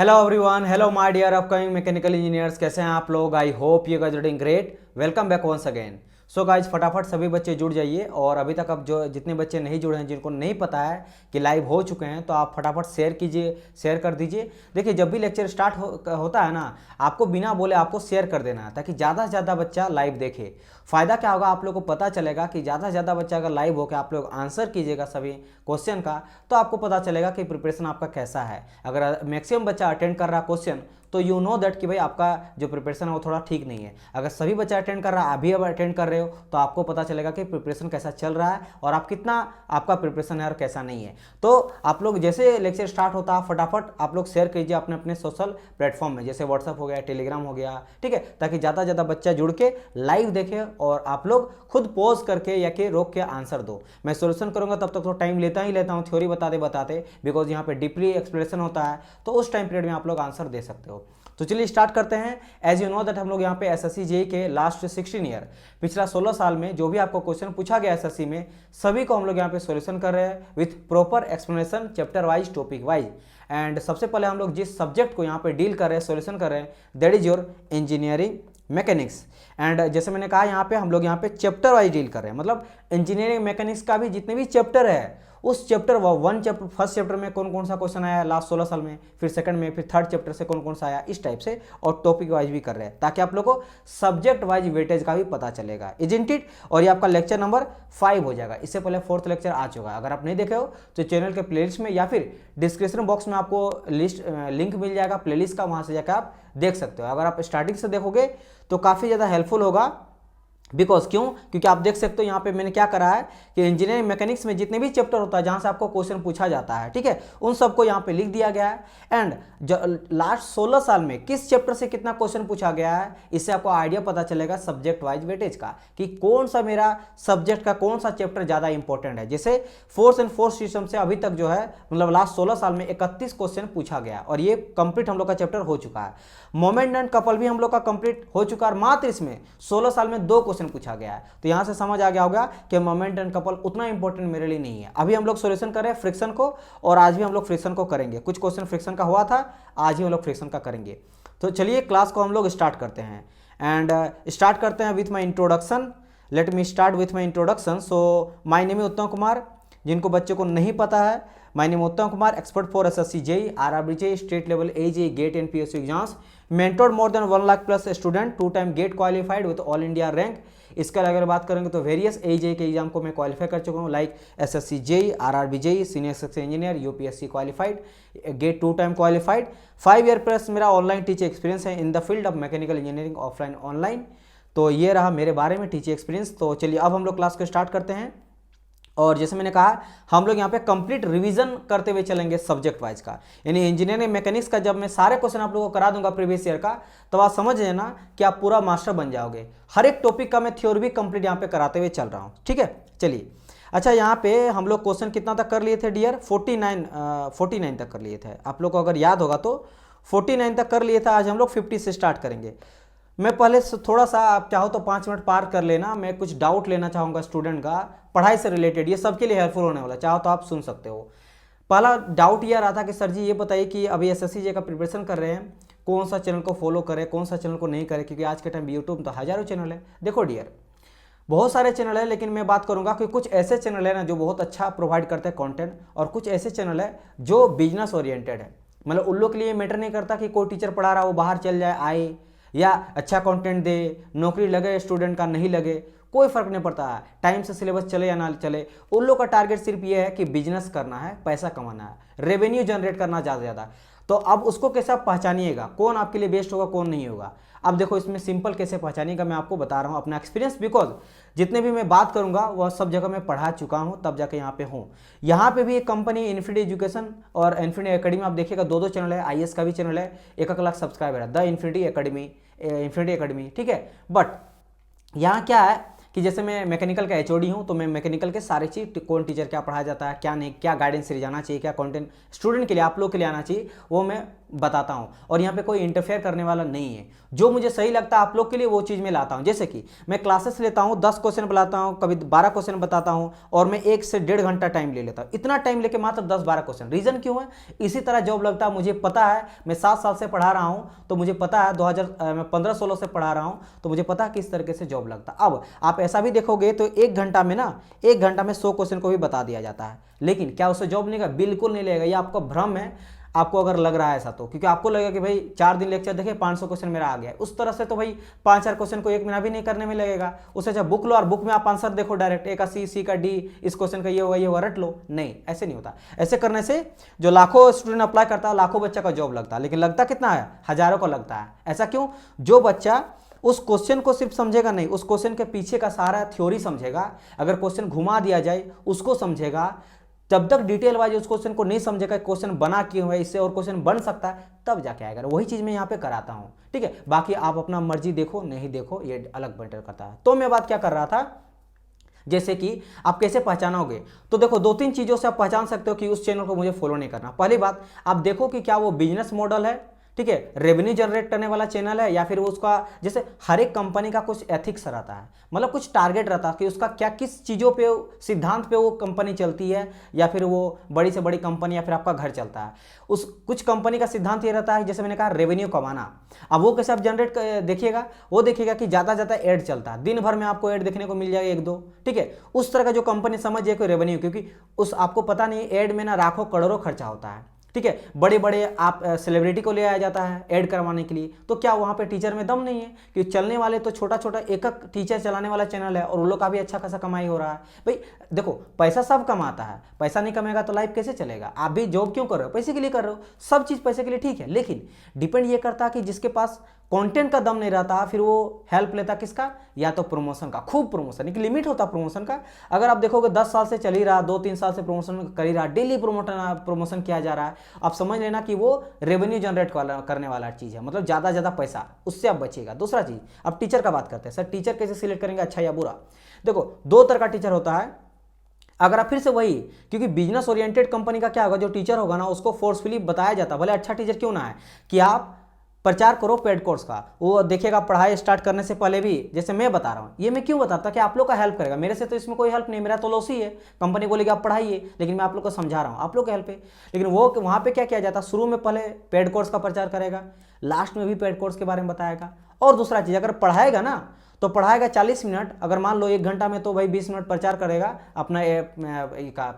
Hello everyone, hello my dear upcoming mechanical engineers. कैसे हैं आप लोग? I hope you guys are doing great. Welcome back once again. So guys फटाफट सभी बच्चे जुड़ जाइए, और अभी तक अब जो जितने बच्चे नहीं जुड़े हैं, जिनको नहीं पता है कि लाइव हो चुके हैं, तो आप फटाफट शेयर कीजिए, शेयर कर दीजिए। देखिए, जब भी लेक्चर स्टार्ट होता है ना, आपको बिना बोले आपको शेयर कर देना है, ताकि ज़्यादा से ज़्यादा बच्चा लाइव देखे। फ़ायदा क्या होगा, आप लोग को पता चलेगा कि ज़्यादा से ज़्यादा बच्चा अगर लाइव होकर आप लोग आंसर कीजिएगा सभी क्वेश्चन का, तो आपको पता चलेगा कि प्रिपरेशन आपका कैसा है। अगर मैक्सिमम बच्चा अटेंड कर रहा है क्वेश्चन, तो यू नो दैट कि भाई आपका जो प्रिपरेशन है वो थोड़ा ठीक नहीं है। अगर सभी बच्चा अटेंड कर रहा है, अभी अब अटेंड कर रहे हो, तो आपको पता चलेगा कि प्रिपरेशन कैसा चल रहा है और आप कितना आपका प्रिपरेशन है और कैसा नहीं है। तो आप लोग जैसे लेक्चर स्टार्ट होता है, फटाफट आप लोग शेयर कीजिए अपने अपने सोशल प्लेटफॉर्म में, जैसे व्हाट्सअप हो गया, टेलीग्राम हो गया, ठीक है, ताकि ज़्यादा से ज़्यादा बच्चा जुड़ के लाइव देखे और आप लोग खुद पॉज करके या कि रोक के आंसर दो। मैं सोल्यूशन करूंगा तब तक तो टाइम लेता ही लेता हूँ, थ्योरी बताते बताते, बिकॉज यहाँ पे डीपली एक्सप्लेनेशन होता है, तो उस टाइम पीरियड में आप लोग आंसर दे सकते हो। तो चलिए स्टार्ट करते हैं। एज यू नो दैट हम लोग यहाँ पे एसएससी जेईई के लास्ट 16 ईयर, पिछला 16 साल में जो भी आपको क्वेश्चन पूछा गया एसएससी में, सभी को हम लोग यहाँ पे सॉल्यूशन कर रहे हैं with proper explanation, chapter wise, topic wise. And सबसे पहले हम लोग जिस सब्जेक्ट को यहाँ पे डील कर रहे हैं, सॉल्यूशन कर रहे हैं, that is your engineering mechanics. And जैसे मैंने कहा, यहाँ पे हम लोग यहाँ पे चैप्टर वाइज डील कर रहे हैं, मतलब इंजीनियरिंग मैकेनिक्स का भी जितने भी चैप्टर है, उस chapter one chapter, first chapter में कौन कौन सा क्वेश्चन आया लास्ट 16 साल में, फिर सेकंड में, फिर थर्ड चैप्टर से कौन कौन सा आया, इस टाइप से, और टॉपिक वाइज भी कर रहे हैं, ताकि आप लोग को सब्जेक्ट वाइज वेटेज का भी पता चलेगा। Isn't it? और ये आपका लेक्चर नंबर 5 हो जाएगा। इससे पहले 4th लेक्चर आ चुका है। अगर आप नहीं देखे हो तो चैनल के प्लेलिस्ट में या फिर डिस्क्रिप्शन बॉक्स में आपको लिंक मिल जाएगा प्लेलिस्ट का, वहां से जाकर आप देख सकते हो। अगर आप स्टार्टिंग से देखोगे तो काफ़ी ज़्यादा हेल्पफुल होगा। बिकॉज क्यों? क्योंकि आप देख सकते हो यहाँ पे मैंने क्या करा है कि इंजीनियरिंग मैकेनिक्स में जितने भी चैप्टर होता है जहाँ से आपको क्वेश्चन पूछा जाता है, ठीक है, उन सबको यहाँ पे लिख दिया गया है। एंड लास्ट 16 साल में किस चैप्टर से कितना क्वेश्चन पूछा गया है, इससे आपको आइडिया पता चलेगा सब्जेक्ट वाइज वेटेज का, कि कौन सा मेरा सब्जेक्ट का कौन सा चैप्टर ज़्यादा इंपॉर्टेंट है। जैसे फोर्थ एंड फोर्थ सिस्टम से अभी तक जो है, मतलब लास्ट 16 साल में 31 क्वेश्चन पूछा गया, और ये कंप्लीट हम लोग का चैप्टर हो चुका है। मोमेंट एंड कपल भी हम लोग का कंप्लीट हो चुका है, और मात्र इसमें 16 साल में 2 क्वेश्चन पूछा गया है। तो यहां से समझ आ गया होगा कि मोमेंट एंड कपल उतना इंपॉर्टेंट मेरे लिए नहीं है। अभी हम लोग सॉल्यूशन कर रहे हैं फ्रिक्शन को, और आज भी हम लोग फ्रिक्शन को करेंगे। कुछ क्वेश्चन फ्रिक्शन का हुआ था, आज ही हम लोग फ्रिक्शन का करेंगे। तो चलिए क्लास को हम लोग स्टार्ट करते हैं। एंड स्टार्ट करते हैं with my introduction. Let me start with my introduction. So my name है उत्तम कुमार। जिनको बच्चे को नहीं पता है, my name Uttam Kumar, expert for SSC JE, RRB JE, state level AJE, GATE and PSU exams, mentored more than 1 lakh plus student, 2 time GATE qualified with all India rank. इसका अगर बात करेंगे तो वेरियस एजेई के एग्जाम को मैं क्वालिफाई कर चुका हूँ, like SSC JE, RRB JE, senior success engineer, UPSC qualified, GATE 2 time qualified. 5 year plus मेरा ऑनलाइन टीचिंग एक्सपीरियंस है in the field of mechanical engineering, offline online. तो ये रहा मेरे बारे में टीचिंग एक्सपीरियंस। तो चलिए अब हम लोग क्लास को स्टार्ट करते हैं। और जैसे मैंने कहा, हम लोग यहाँ पे कंप्लीट रिवीजन करते हुए चलेंगे सब्जेक्ट वाइज का, यानी इंजीनियरिंग मैकेनिक्स का जब मैं सारे क्वेश्चन आप लोगों को करा दूंगा प्रीवियस ईयर का, तो आप समझ लेना कि आप पूरा मास्टर बन जाओगे। हर एक टॉपिक का मैं थ्योरी भी कंप्लीट यहाँ पे कराते हुए चल रहा हूँ, ठीक है। चलिए, अच्छा, यहाँ पे हम लोग क्वेश्चन कितना तक कर लिए थे डियर? 49 तक कर लिए थे। आप लोग को अगर याद होगा तो 49 तक कर लिए थे। आज हम लोग 50 से स्टार्ट करेंगे। मैं पहले थोड़ा सा, आप चाहो तो 5 मिनट पार कर लेना, मैं कुछ डाउट लेना चाहूँगा स्टूडेंट का, पढ़ाई से रिलेटेड, ये सबके लिए हेल्पफुल होने वाला, चाहो तो आप सुन सकते हो। पहला डाउट ये रहा था कि सर जी ये बताइए कि अभी एसएससी जे का प्रिपरेशन कर रहे हैं, कौन सा चैनल को फॉलो करें, कौन सा चैनल को नहीं करें, क्योंकि आज के टाइम यूट्यूब तो हज़ारों चैनल है। देखो डियर, बहुत सारे चैनल है, लेकिन मैं बात करूंगा कि कुछ ऐसे चैनल है ना जो बहुत अच्छा प्रोवाइड करते हैं कंटेंट, और कुछ ऐसे चैनल है जो बिजनेस ओरिएंटेड है। मतलब उन लोग के लिए मैटर नहीं करता कि कोई टीचर पढ़ा रहा है वो बाहर चल जाए आए, या अच्छा कंटेंट दे, नौकरी लगे स्टूडेंट का नहीं लगे, कोई फर्क नहीं पड़ता है, टाइम से सिलेबस चले या ना चले। उन लोग का टारगेट सिर्फ ये है कि बिजनेस करना है, पैसा कमाना है, रेवेन्यू जनरेट करना ज़्यादा। तो अब उसको कैसे आप पहचानिएगा, कौन आपके लिए बेस्ट होगा, कौन नहीं होगा। अब देखो, इसमें सिंपल कैसे पहचानिएगा, मैं आपको बता रहा हूँ अपना एक्सपीरियंस, बिकॉज जितने भी मैं बात करूंगा वह सब जगह मैं पढ़ा चुका हूँ, तब जाके यहाँ पे हूँ। यहाँ पे भी एक कंपनी इन्फिनिटी एजुकेशन और इन्फिनिटी एकेडमी, आप देखिएगा 2 चैनल है, आईएएस का भी चैनल है, 1 लाख सब्सक्राइबर है, द इन्फिनिटी एकेडमी, ठीक है। बट यहाँ क्या है कि जैसे मैं मैकेनिकल का एचओडी हूँ, तो मैं मैकेनिकल के सारे चीज़, कौन टीचर क्या पढ़ाया जाता है, क्या नहीं, क्या गाइडेंस ले जाना चाहिए, क्या कंटेंट स्टूडेंट के लिए, आप लोग के लिए आना चाहिए, वो मैं बताता हूँ। और यहाँ पे कोई इंटरफेयर करने वाला नहीं है। जो मुझे सही लगता है आप लोग के लिए वो चीज़ मैं लाता हूँ। जैसे कि मैं क्लासेस लेता हूँ, 10 क्वेश्चन बताता हूँ, कभी 12 क्वेश्चन बताता हूँ, और मैं 1 से 1.5 घंटा टाइम ले लेता हूँ। इतना टाइम लेके मात्र 10-12 क्वेश्चन, रीज़न क्यों है? इसी तरह जॉब लगता है। मुझे पता है, मैं 7 साल से पढ़ा रहा हूँ, तो मुझे पता है मैं 15-16 से पढ़ा रहा हूँ, तो मुझे पता है किस तरीके से जॉब लगता है। अब आप ऐसा भी देखोगे तो 1 घंटा में 100 क्वेश्चन को भी बता दिया जाता है, लेकिन क्या उससे जॉब लेगा? बिल्कुल नहीं लेगा। ये आपका भ्रम है, आपको अगर लग रहा है ऐसा, तो क्योंकि आपको लगेगा कि भाई 4 दिन लेक्चर देखे 500 क्वेश्चन मेरा आ गया। उस तरह से तो भाई 5-4 क्वेश्चन को 1 महीना भी नहीं करने में लगेगा। उससे अच्छा बुक लो और बुक में आप आंसर देखो डायरेक्ट, ए का सी का डी, इस क्वेश्चन का ये होगा रट लो। नहीं, ऐसे नहीं होता। ऐसे करने से जो लाखों स्टूडेंट अप्लाई करता है, लाखों बच्चा का जॉब लगता है, लेकिन लगता कितना है? हजारों का लगता है। ऐसा क्यों? जो बच्चा उस क्वेश्चन को सिर्फ समझेगा नहीं, उस क्वेश्चन के पीछे का सारा थ्योरी समझेगा, अगर क्वेश्चन घुमा दिया जाए उसको समझेगा, जब तक डिटेल वाइज उस क्वेश्चन को नहीं समझेगा क्वेश्चन बना क्यों है, इससे और क्वेश्चन बन सकता है, तब जाके आएगा। वही चीज़ मैं यहाँ पे कराता हूँ, ठीक है। बाकी आप अपना मर्जी देखो नहीं देखो, ये अलग मैटर करता है। तो मैं बात क्या कर रहा था, जैसे कि आप कैसे पहचानोगे, तो देखो 2-3 चीज़ों से आप पहचान सकते हो कि उस चैनल को मुझे फॉलो नहीं करना। पहली बात, आप देखो कि क्या वो बिजनेस मॉडल है, ठीक है, रेवेन्यू जनरेट करने वाला चैनल है, या फिर उसका जैसे हर एक कंपनी का कुछ एथिक्स रहता है, मतलब कुछ टारगेट रहता है कि उसका क्या, किस चीज़ों पे, सिद्धांत पे वो कंपनी चलती है, या फिर वो बड़ी से बड़ी कंपनी, या फिर आपका घर चलता है। उस कुछ कंपनी का सिद्धांत ये रहता है, जैसे मैंने कहा, रेवेन्यू कमाना। अब वो कैसे आप जनरेट देखिएगा, वो देखिएगा कि ज़्यादा ज़्यादा ऐड चलता है, दिन भर में आपको ऐड देखने को मिल जाएगा 1-2, ठीक है। उस तरह का जो कंपनी समझिए कोई रेवेन्यू, क्योंकि उस आपको पता नहीं ऐड में ना लाखों करोड़ों खर्चा होता है, ठीक है। बड़े बड़े आप सेलिब्रिटी को ले आया जाता है ऐड करवाने के लिए, तो क्या वहाँ पे टीचर में दम नहीं है? कि चलने वाले तो छोटा छोटा एक टीचर चलाने वाला चैनल है, और उन लोग का भी अच्छा खासा कमाई हो रहा है। भाई देखो, पैसा सब कमाता है, पैसा नहीं कमाएगा तो लाइफ कैसे चलेगा? आप भी जॉब क्यों कर रहे हो? पैसे के लिए कर रहे हो, सब चीज़ पैसे के लिए, ठीक है। लेकिन डिपेंड ये करता है कि जिसके पास कंटेंट का दम नहीं रहता, फिर वो हेल्प लेता किसका? या तो प्रमोशन का, खूब प्रमोशन, एक लिमिट होता प्रमोशन का। अगर आप देखोगे 10 साल से चल ही रहा, 2-3 साल से प्रमोशन कर ही रहा, डेली प्रमोशन किया जा रहा है, आप समझ लेना कि वो रेवेन्यू जनरेट करने वाला चीज़ है, मतलब ज़्यादा ज़्यादा उससे आप बचेगा। दूसरा चीज़, अब टीचर का बात करते हैं। सर टीचर कैसे सिलेक्ट करेंगे, अच्छा या बुरा? देखो 2 तरह का टीचर होता है। अगर आप फिर से वही, क्योंकि बिजनेस ओरिएंटेड कंपनी का क्या होगा, जो टीचर होगा ना उसको फोर्सफुली बताया जाता है, भले अच्छा टीचर क्यों ना है, कि आप प्रचार करो पेड कोर्स का। वो देखेगा पढ़ाई स्टार्ट करने से पहले भी, जैसे मैं बता रहा हूँ, ये मैं क्यों बताता कि आप लोग का हेल्प करेगा, मेरे से तो इसमें कोई हेल्प नहीं, मेरा तो लॉस ही है। कंपनी बोलेगी आप पढ़ाइए, लेकिन मैं आप लोग को समझा रहा हूँ, आप लोग का हेल्प है। लेकिन वो वहाँ पे क्या किया जाता, शुरू में पहले पेड कोर्स का प्रचार करेगा, लास्ट में भी पेड कोर्स के बारे में बताएगा। और दूसरा चीज़, अगर पढ़ाएगा ना तो पढ़ाएगा 40 मिनट, अगर मान लो 1 घंटा में, तो भाई 20 मिनट प्रचार करेगा अपना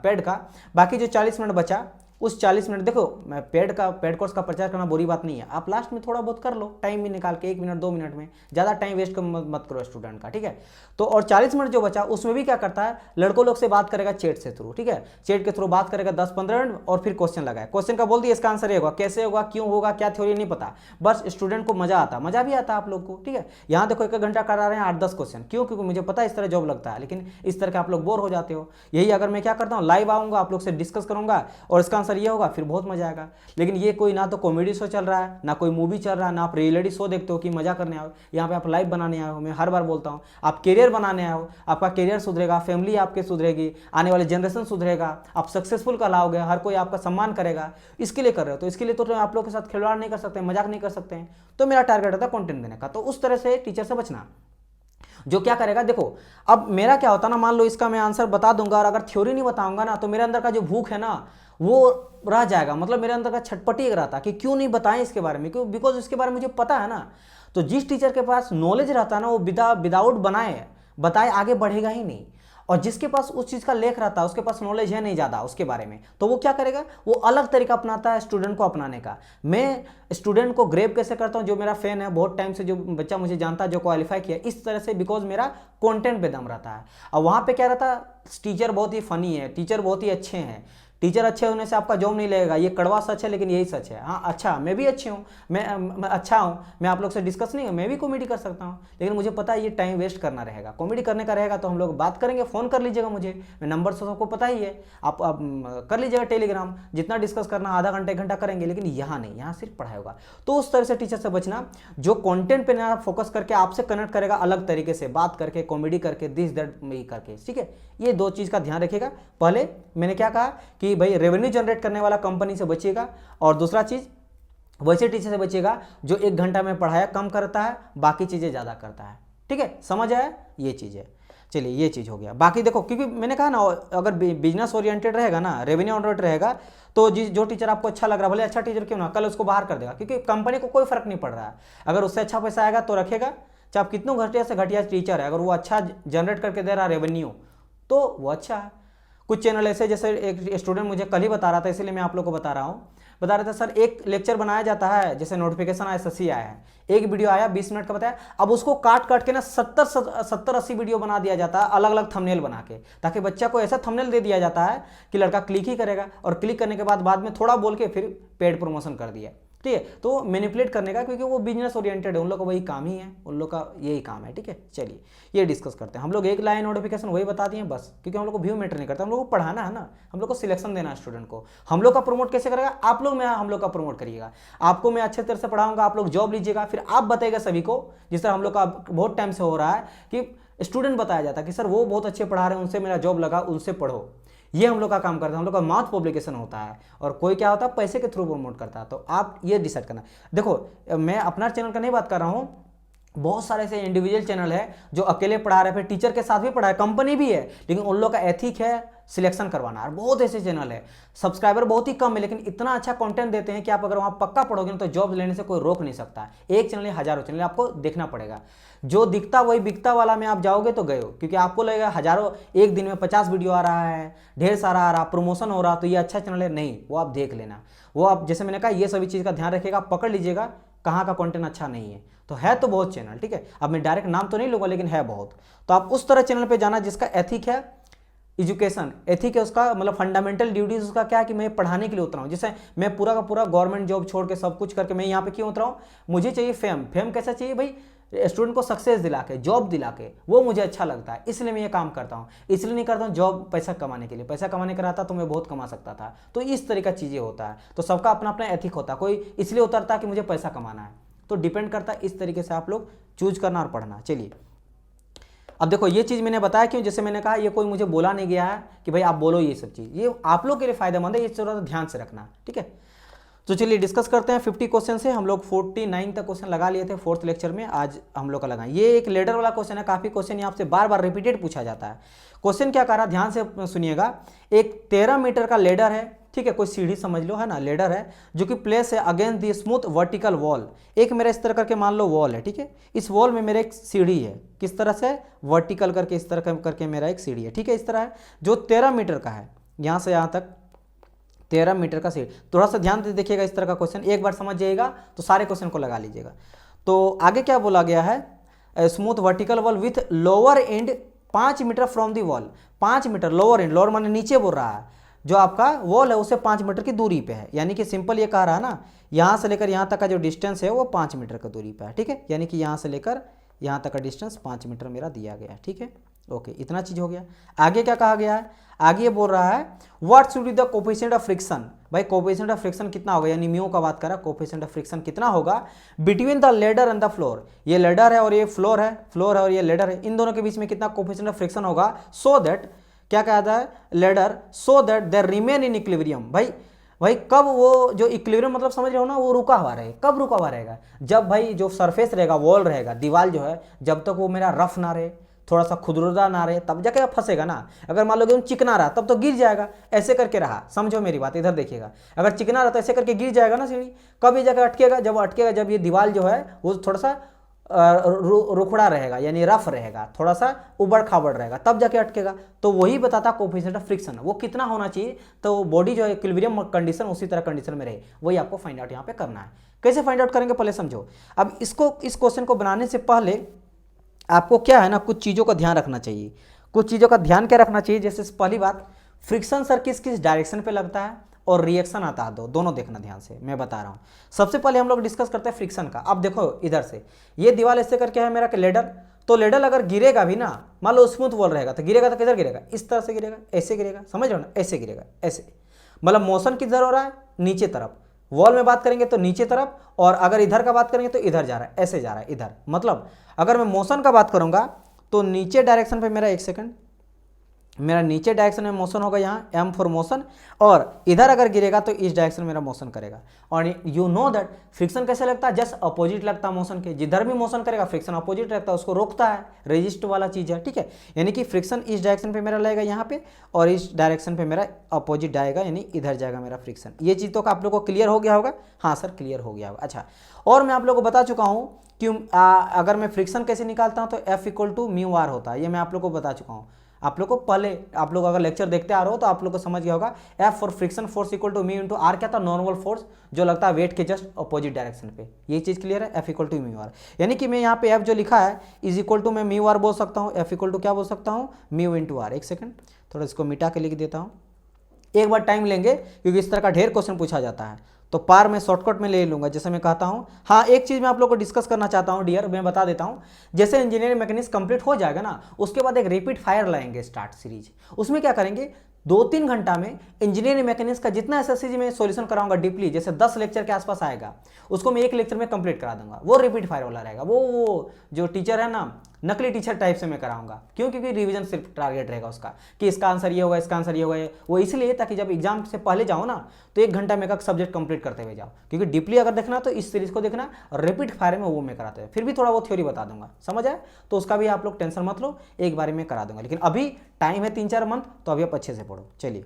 पेड का, बाकी जो 40 मिनट बचा, उस 40 मिनट, देखो मैं पेड कोर्स का प्रचार करना बुरी बात नहीं है, आप लास्ट में थोड़ा बहुत कर लो, टाइम भी निकाल के 1 मिनट 2 मिनट में, ज़्यादा टाइम वेस्ट मत करो स्टूडेंट का, ठीक है। तो और 40 मिनट जो बचा उसमें भी क्या करता है, लड़कों लोग से बात करेगा चैट से थ्रू, ठीक है, चैट के थ्रू बात करेगा 10-15 मिनट, और फिर क्वेश्चन लगाए, क्वेश्चन का बोल दिया इसका आंसर ये होगा, कैसे होगा, क्यों होगा, क्या थ्योरी नहीं पता, बस स्टूडेंट को मजा आता, मजा भी आता आप लोग को, ठीक है। यहाँ देखो 1 घंटा करा रहे हैं 8-10 क्वेश्चन, क्यों? क्योंकि मुझे पता है इस तरह जॉब लगता है, लेकिन इस तरह के आप लोग बोर हो जाते हो। यही अगर मैं क्या करता हूँ, लाइव आऊँगा, आप लोग से डिस्कस करूँगा और इसका आंसर ये होगा, फिर बहुत मजा आएगा। लेकिन ये कोई ना तो कॉमेडी शो चल रहा है, ना कोई मूवी चल रहा है, ना आप रियलिटी शो देखते हो कि मजा करने आओ, यहाँ पे आप लाइव बनाने आए हो। मैं हर बार बोलता हूँ, आप करियर बनाने आए हो, आपका करियर सुधरेगा, फैमिली आपकी सुधरेगी, आने वाले जनरेशन सुधरेगा, आप सक्सेसफुल कहलाओगे, हर कोई आपका सम्मान करेगा, इसके लिए कर रहे हो। तो इसके लिए तो आप लोग के साथ खिलवाड़ नहीं कर सकते, मजाक नहीं कर सकते हैं। तो मेरा टारगेट होता है कंटेंट देने का। तो उस तरह से टीचर से बचना। जो क्या करेगा, देखो अब मेरा क्या होता ना, मान लो इसका मैं आंसर बता दूंगा, और अगर थ्योरी नहीं बताऊंगा ना, तो मेरे अंदर का जो भूख है ना वो रह जाएगा, मतलब मेरे अंदर का छटपटी एक रहता कि क्यों नहीं बताएं इसके बारे में, क्यों? बिकॉज इसके बारे में मुझे पता है ना। तो जिस टीचर के पास नॉलेज रहता है ना, वो विदाउट बताए आगे बढ़ेगा ही नहीं। और जिसके पास उस चीज़ का लेख रहता है, उसके पास नॉलेज है नहीं ज़्यादा उसके बारे में, तो वो क्या करेगा, वो अलग तरीका अपनाता है स्टूडेंट को अपनाने का। मैं स्टूडेंट को ग्रेप कैसे करता हूँ, जो मेरा फैन है बहुत टाइम से, जो बच्चा मुझे जानता है, जो क्वालिफाई किया, इस तरह से, बिकॉज मेरा कंटेंट पे दम रहता है। और वहाँ पे क्या रहता है, टीचर बहुत ही फनी है, टीचर बहुत ही अच्छे हैं, टीचर अच्छे होने से आपका जॉब नहीं लगेगा, ये कड़वा सच है लेकिन यही सच है। हाँ अच्छा, मैं भी अच्छी हूँ, मैं अच्छा हूँ, मैं आप लोग से डिस्कस नहीं, मैं भी कॉमेडी कर सकता हूँ, लेकिन मुझे पता है ये टाइम वेस्ट करना रहेगा। कॉमेडी करने का रहेगा तो हम लोग बात करेंगे, फ़ोन कर लीजिएगा मुझे, मैं नंबर तो सबको पता ही है, आप कर लीजिएगा टेलीग्राम, जितना डिस्कस करना आधा घंटा 1 घंटा करेंगे, लेकिन यहाँ नहीं, यहाँ सिर्फ पढ़ाई होगा। तो उस तरह से टीचर से बचना जो कंटेंट पे ना फोकस करके आपसे कनेक्ट करेगा अलग तरीके से, बात करके, कॉमेडी करके, दिस दैट में करके, ठीक है। ये 2 चीज़ का ध्यान रखिएगा। पहले मैंने क्या कहा कि भाई रेवेन्यू जनरेट करने वाला कंपनी से बचिएगा, और दूसरा चीज़ वैसे टीचर से बचिएगा जो 1 घंटा में पढ़ाया कम करता है, बाकी चीज़ें ज़्यादा करता है, ठीक है। समझ आया, ये चीज़ है। चलिए ये चीज़ हो गया। बाकी देखो, क्योंकि मैंने कहा ना, अगर बिजनेस ओरिएंटेड रहेगा ना, रेवेन्यू ओरिएंटेड रहेगा, तो जो टीचर आपको अच्छा लग रहा है, भले अच्छा टीचर क्यों ना, कल उसको बाहर कर देगा, क्योंकि कंपनी को कोई फर्क नहीं पड़ रहा है। अगर उससे अच्छा पैसा आएगा तो रखेगा, चाहे आप कितनों घटिया से घटिया टीचर है, अगर वो अच्छा जनरेट करके दे रहा है रेवेन्यू, तो वो अच्छा है। कुछ चैनल ऐसे, जैसे एक स्टूडेंट मुझे कल ही बता रहा था, इसलिए मैं आप लोग को बता रहा हूँ, बता रहे थे सर एक लेक्चर बनाया जाता है, जैसे नोटिफिकेशन आया, एसएससी आया है, एक वीडियो आया 20 मिनट का बताया, अब उसको काट काट के ना 70-80 वीडियो बना दिया जाता है, अलग अलग थंबनेल बना के, ताकि बच्चा को ऐसा थंबनेल दे दिया जाता है कि लड़का क्लिक ही करेगा, और क्लिक करने के बाद में थोड़ा बोल के फिर पेड प्रमोशन कर दिया, ठीक है। तो मैनिपुलेट करने का, क्योंकि वो बिजनेस ओरिएंटेड है, उन लोग का वही काम ही है, उन लोग का यही काम है, ठीक है। चलिए ये डिस्कस करते हैं। हम लोग एक लाइन नोटिफिकेशन वही बता दिए बस, क्योंकि हम लोग को व्यू मैटर नहीं करता, हम लोग को पढ़ाना है ना, हम लोग को सिलेक्शन देना है स्टूडेंट को। हम लोग का प्रमोट कैसे करेगा, आप लोग में हम लोग का प्रमोट करिएगा, आपको मैं अच्छे तरह से पढ़ाऊंगा, आप लोग जॉब लीजिएगा, फिर आप बताइएगा सभी को, जिस तरह हम लोग का बहुत टाइम से हो रहा है कि स्टूडेंट बताया जाता है कि सर वो बहुत अच्छे पढ़ा रहे हैं, उनसे मेरा जॉब लगा, उनसे पढ़ो। ये हम लोग का काम करता है, हम लोग का माउथ पब्लिकेशन होता है, और कोई क्या होता है पैसे के थ्रू प्रमोट करता है। तो आप ये डिसाइड करना। देखो मैं अपना चैनल का नहीं बात कर रहा हूँ, बहुत सारे ऐसे इंडिविजुअल चैनल है जो अकेले पढ़ा रहे हैं, फिर टीचर के साथ भी पढ़ा है, कंपनी भी है, लेकिन उन लोग का एथिक है सिलेक्शन करवाना। और बहुत ऐसे चैनल है, सब्सक्राइबर बहुत ही कम है, लेकिन इतना अच्छा कंटेंट देते हैं कि आप अगर वहाँ पक्का पढ़ोगे ना तो जॉब लेने से कोई रोक नहीं सकता। एक चैनल है, हजारों चैनल, आपको देखना पड़ेगा। जो दिखता वही बिकता वाला में आप जाओगे तो गए हो, क्योंकि आपको लगेगा हजारों, एक दिन में 50 वीडियो आ रहा है, ढेर सारा आ रहा, प्रमोशन हो रहा, तो ये अच्छा चैनल है। नहीं, वो आप देख लेना, वो आप जैसे मैंने कहा ये सभी चीज़ का ध्यान रखिएगा, पकड़ लीजिएगा कहाँ का कंटेंट अच्छा नहीं है। तो है तो बहुत चैनल, ठीक है, अब मैं डायरेक्ट नाम तो नहीं लूँगा, लेकिन है बहुत। तो आप उस तरह चैनल पे जाना जिसका एथिक है, एजुकेशन एथिक है उसका, मतलब फंडामेंटल ड्यूटीज उसका क्या है कि मैं पढ़ाने के लिए उतरा हूँ। जैसे मैं पूरा का पूरा गवर्नमेंट जॉब छोड़ के सब कुछ करके मैं यहाँ पे क्यों उतरा हूँ, मुझे चाहिए फेम। फेम कैसा चाहिए भाई, स्टूडेंट को सक्सेस दिला के, जॉब दिला के, वो मुझे अच्छा लगता है, इसलिए मैं ये काम करता हूँ। इसलिए नहीं करता हूँ जॉब पैसा कमाने के लिए, पैसा कमाने का रहता तो मैं बहुत कमा सकता था। तो इस तरह का चीज़ें होता है, तो सबका अपना अपना एथिक होता है। कोई इसलिए उतरता है कि मुझे पैसा कमाना है, तो डिपेंड करता है, इस तरीके से आप लोग चूज करना और पढ़ना। चलिए अब देखो ये चीज़ मैंने बताया क्यों, जैसे मैंने कहा ये कोई मुझे बोला नहीं गया है कि भाई आप बोलो ये सब चीज़, ये आप लोग के लिए फायदेमंद है, ये थोड़ा सा ध्यान से रखना, ठीक है। तो चलिए डिस्कस करते हैं। 50 क्वेश्चन से हम लोग 49 तक क्वेश्चन लगा लिए थे 4th लेक्चर में, आज हम लोग का लगाएं। ये एक लेडर वाला क्वेश्चन है, काफ़ी क्वेश्चन यहाँ आपसे बार बार रिपीटेड पूछा जाता है। क्वेश्चन क्या कर रहा है, ध्यान से सुनिएगा। एक 13 मीटर का लेडर है, ठीक है, कोई सीढ़ी समझ लो, है ना, लेडर है, जो कि प्लेस है against the smooth vertical wall. एक मेरा इस तरह करके मान लो वॉल है, ठीक है, इस वॉल में मेरा एक सीढ़ी है, किस तरह से, वर्टिकल करके, इस तरह करके मेरा एक सीढ़ी है, ठीक है, इस तरह है, जो 13 मीटर का है, यहाँ से यहाँ तक 13 मीटर का सीढ़ी। थोड़ा सा ध्यान से देखिएगा इस तरह का क्वेश्चन, एक बार समझ जाइएगा तो सारे क्वेश्चन को लगा लीजिएगा। तो आगे क्या बोला गया है, smooth vertical wall with lower end 5 metre from the wall. 5 metre lower end, lower माने नीचे बोल रहा है, जो आपका वॉल है उससे 5 मीटर की दूरी पे है, यानी कि सिंपल ये कह रहा है ना, यहाँ से लेकर यहाँ तक का जो डिस्टेंस है वो 5 मीटर की दूरी पे है, ठीक है, यानी कि यहाँ से लेकर यहाँ तक का डिस्टेंस 5 मीटर मेरा दिया गया है, ठीक है, ओके, इतना चीज हो गया। आगे क्या कहा गया है, आगे ये बोल रहा है what should be the coefficient of friction. भाई कोफिशिएंट ऑफ फ्रिक्शन कितना होगा, यानी म्यू का बात करा, कोफिशिएंट ऑफ फ्रिक्शन कितना होगा between the ladder and the floor. ये लेडर है और ये फ्लोर है, फ्लोर है और ये लेडर है, इन दोनों के बीच में कितना कोफिशिएंट ऑफ फ्रिक्शन होगा, सो दैट, क्या कहता है ladder, so that they remain in equilibrium. भाई कब वो जो इक्विलिब्रियम मतलब समझ रहे हो ना, वो रुका हुआ रहेगा। कब रुका हुआ रहेगा, जब भाई जो सरफेस रहेगा, वॉल रहेगा, दीवार जो है, जब तक वो मेरा रफ ना रहे, थोड़ा सा खुदरुदा ना रहे, तब जाके फंसेगा ना। अगर मान लो कि चिकना रहा तब तो गिर जाएगा, ऐसे करके रहा, समझो मेरी बात, इधर देखिएगा, अगर चिकना रहा तो ऐसे करके गिर जाएगा ना सीढ़ी, कब ये जाकर अटकेगा, जब अटकेगा जब ये दीवार जो है वो थोड़ा सा रुखड़ा रहेगा, यानी रफ रहेगा, थोड़ा सा उबड़ खाबड़ रहेगा, तब जाके अटकेगा। तो वही बताता कोफिशिएंट ऑफ फ्रिक्शन, वो कितना होना चाहिए, तो बॉडी जो है इक्विलिब्रियम कंडीशन उसी तरह कंडीशन में रहे, वही आपको फाइंड आउट यहाँ पे करना है। कैसे फाइंड आउट करेंगे पहले समझो। अब इसको, इस क्वेश्चन को बनाने से पहले आपको क्या है ना, कुछ चीज़ों का ध्यान रखना चाहिए। कुछ चीज़ों का ध्यान क्या रखना चाहिए, जैसे पहली बात, फ्रिक्शन सर किस किस डायरेक्शन पे लगता है और रिएक्शन आता है दोनों देखना ध्यान से, मैं बता रहा हूँ। सबसे पहले हम लोग डिस्कस करते हैं फ्रिक्शन का। अब देखो इधर से ये दीवार ऐसे करके है मेरा लेडर, तो लेडर अगर गिरेगा भी ना, मान लो स्मूथ वॉल रहेगा तो गिरेगा तो किधर गिरेगा, इस तरह से गिरेगा, ऐसे गिरेगा, समझ रहे हो ना, ऐसे गिरेगा, ऐसे। मतलब मोशन किधर हो रहा है, नीचे तरफ। वॉल में बात करेंगे तो नीचे तरफ, और अगर इधर का बात करेंगे तो इधर जा रहा है, ऐसे जा रहा है इधर। मतलब अगर मैं मोशन का बात करूंगा तो नीचे डायरेक्शन पे मेरा, एक सेकंड, मेरा नीचे डायरेक्शन में मोशन होगा यहाँ M फॉर मोशन, और इधर अगर गिरेगा तो इस डायरेक्शन में मेरा मोशन करेगा। और यू नो दैट फ्रिक्शन कैसे लगता है, जस्ट अपोजिट लगता है मोशन के। जिधर भी मोशन करेगा फ्रिक्शन अपोजिट लगता है, उसको रोकता है, रेजिस्ट वाला चीज़ है, ठीक है। यानी कि फ्रिक्शन इस डायरेक्शन पे मेरा लगेगा यहाँ पे, और इस डायरेक्शन पे मेरा अपोजिट जाएगा, यानी इधर जाएगा मेरा फ्रिक्शन। ये चीज़ तो आप लोग को क्लियर हो गया होगा। हाँ सर क्लियर हो गया होगा। अच्छा, और मैं आप लोग को बता चुका हूँ कि अगर मैं फ्रिक्शन कैसे निकालता हूँ तो F equal to mu R होता है, ये मैं आप लोग को बता चुका हूँ। आप लोग को पहले, आप लोग अगर लेक्चर देखते आ रहे हो तो आप लोग को समझ गया होगा। F for friction force equal to mu into R क्या था, नॉर्मल फोर्स जो लगता है वेट के जस्ट अपोजिट डायरेक्शन पे। ये चीज़ क्लियर है, F equal to mu R. यानी कि मैं यहाँ पे F जो लिखा है इज इक्वल टू मैं म्यू आर बोल सकता हूँ, F इक्वल टू क्या बोल सकता हूँ, म्यू इंटू आर। एक सेकंड, थोड़ा इसको मिटा के लिख देता हूँ, एक बार टाइम लेंगे क्योंकि इस तरह का ढेर क्वेश्चन पूछा जाता है, तो पार मैं शॉर्टकट में ले लूंगा जैसे मैं कहता हूं। हाँ एक चीज़ मैं आप लोग को डिस्कस करना चाहता हूं डियर, मैं बता देता हूं। जैसे इंजीनियरिंग मैकेनिक्स कंप्लीट हो जाएगा ना, उसके बाद एक रिपीट फायर लाएंगे स्टार्ट सीरीज। उसमें क्या करेंगे, 2-3 घंटा में इंजीनियरिंग मैकेनिक्स का जितना एसएससी में सॉल्यूशन कराऊंगा डीपली, जैसे 10 लेक्चर के आसपास आएगा, उसको मैं एक लेक्चर में कंप्लीट करा दूंगा। वो रिपीट फायर वाला रहेगा। वो जो टीचर है ना, नकली टीचर टाइप से मैं कराऊंगा। क्यों? क्योंकि रिवीजन सिर्फ टारगेट रहेगा उसका कि इसका आंसर ये होगा, इसका आंसर ये होगा। वो इसलिए ताकि जब एग्जाम से पहले जाओ ना तो 1 घंटा में एक सब्जेक्ट कंप्लीट करते हुए जाओ। क्योंकि डीपली अगर देखना तो इस सीरीज को देखना, और रिपीट फायर में वो मैं कराते हैं। फिर भी थोड़ा वो थ्योरी बता दूंगा, समझ आए तो उसका भी आप लोग टेंशन मत लो, एक बार में करा दूंगा। लेकिन अभी टाइम है 3-4 मंथ, तो अभी आप अच्छे से पढ़ो। चलिए,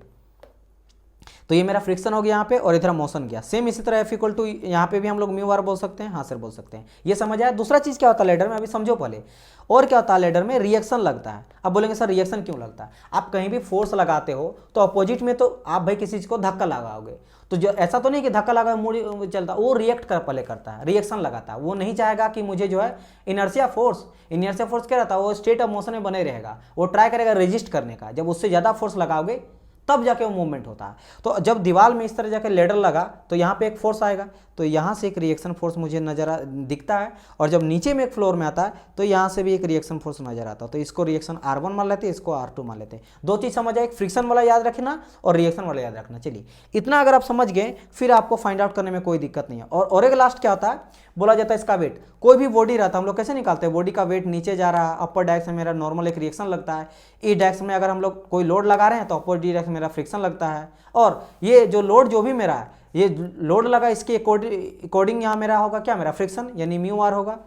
तो ये मेरा फ्रिक्शन हो गया यहाँ पे, और इधर मोशन गया। सेम इसी तरह F इक्वल टू यहाँ पे भी हम लोग म्यू आर बोल सकते हैं। हाँ सर बोल सकते हैं। ये समझ आया। दूसरा चीज़ क्या होता है लेडर में, अभी समझो पहले। और क्या होता है लेडर में, रिएक्शन लगता है। अब बोलेंगे सर रिएक्शन क्यों लगता है, आप कहीं भी फोर्स लगाते हो तो अपोजिट में तो आप भाई किसी चीज़ को धक्का लगाओगे, तो जो ऐसा तो नहीं कि धक्का लगा मुड़ चलता, वो रिएक्ट कर पहले करता है, रिएक्शन लगाता है। वो नहीं चाहेगा कि मुझे जो है इनर्शिया फोर्स क्या रहता है, वो स्टेट ऑफ मोशन में बने रहेगा। वो ट्राई करेगा रेजिस्ट करने का। जब उससे ज़्यादा फोर्स लगाओगे तब जाके वो मूवमेंट होता है। तो जब दीवार में इस तरह जाके लेडर लगा तो यहाँ पे एक फोर्स आएगा, तो यहाँ से एक रिएक्शन फोर्स मुझे नजर दिखता है। और जब नीचे में एक फ्लोर में आता है तो यहाँ से भी एक रिएक्शन फोर्स नजर आता है। तो इसको रिएक्शन R1 मान लेते हैं, इसको R2 मान लेते हैं। 2 चीज़ समझ आए, एक फ्रिक्शन वाला याद रखना और रिएक्शन वाला याद रखना। चलिए, इतना अगर आप समझ गए फिर आपको फाइंड आउट करने में कोई दिक्कत नहीं है। और एक लास्ट क्या होता है, बोला जाता है इसका वेट। कोई भी बॉडी रहता है, हम लोग कैसे निकालते हैं, बॉडी का वेट नीचे जा रहा है, अपर डायरेक्शन में मेरा नॉर्मल एक रिएक्शन लगता है। इस डायरेक्शन में अगर हम लोग कोई लोड लगा रहे हैं तो अपर डायरेक्शन मेरा फ्रिक्शन लगता है। और ये जो लोड जो भी मेरा है, ये लोड लगा, इसके अकॉर्डिंग यहाँ मेरा होगा क्या, मेरा फ्रिक्शन यानी म्यू आर होगा।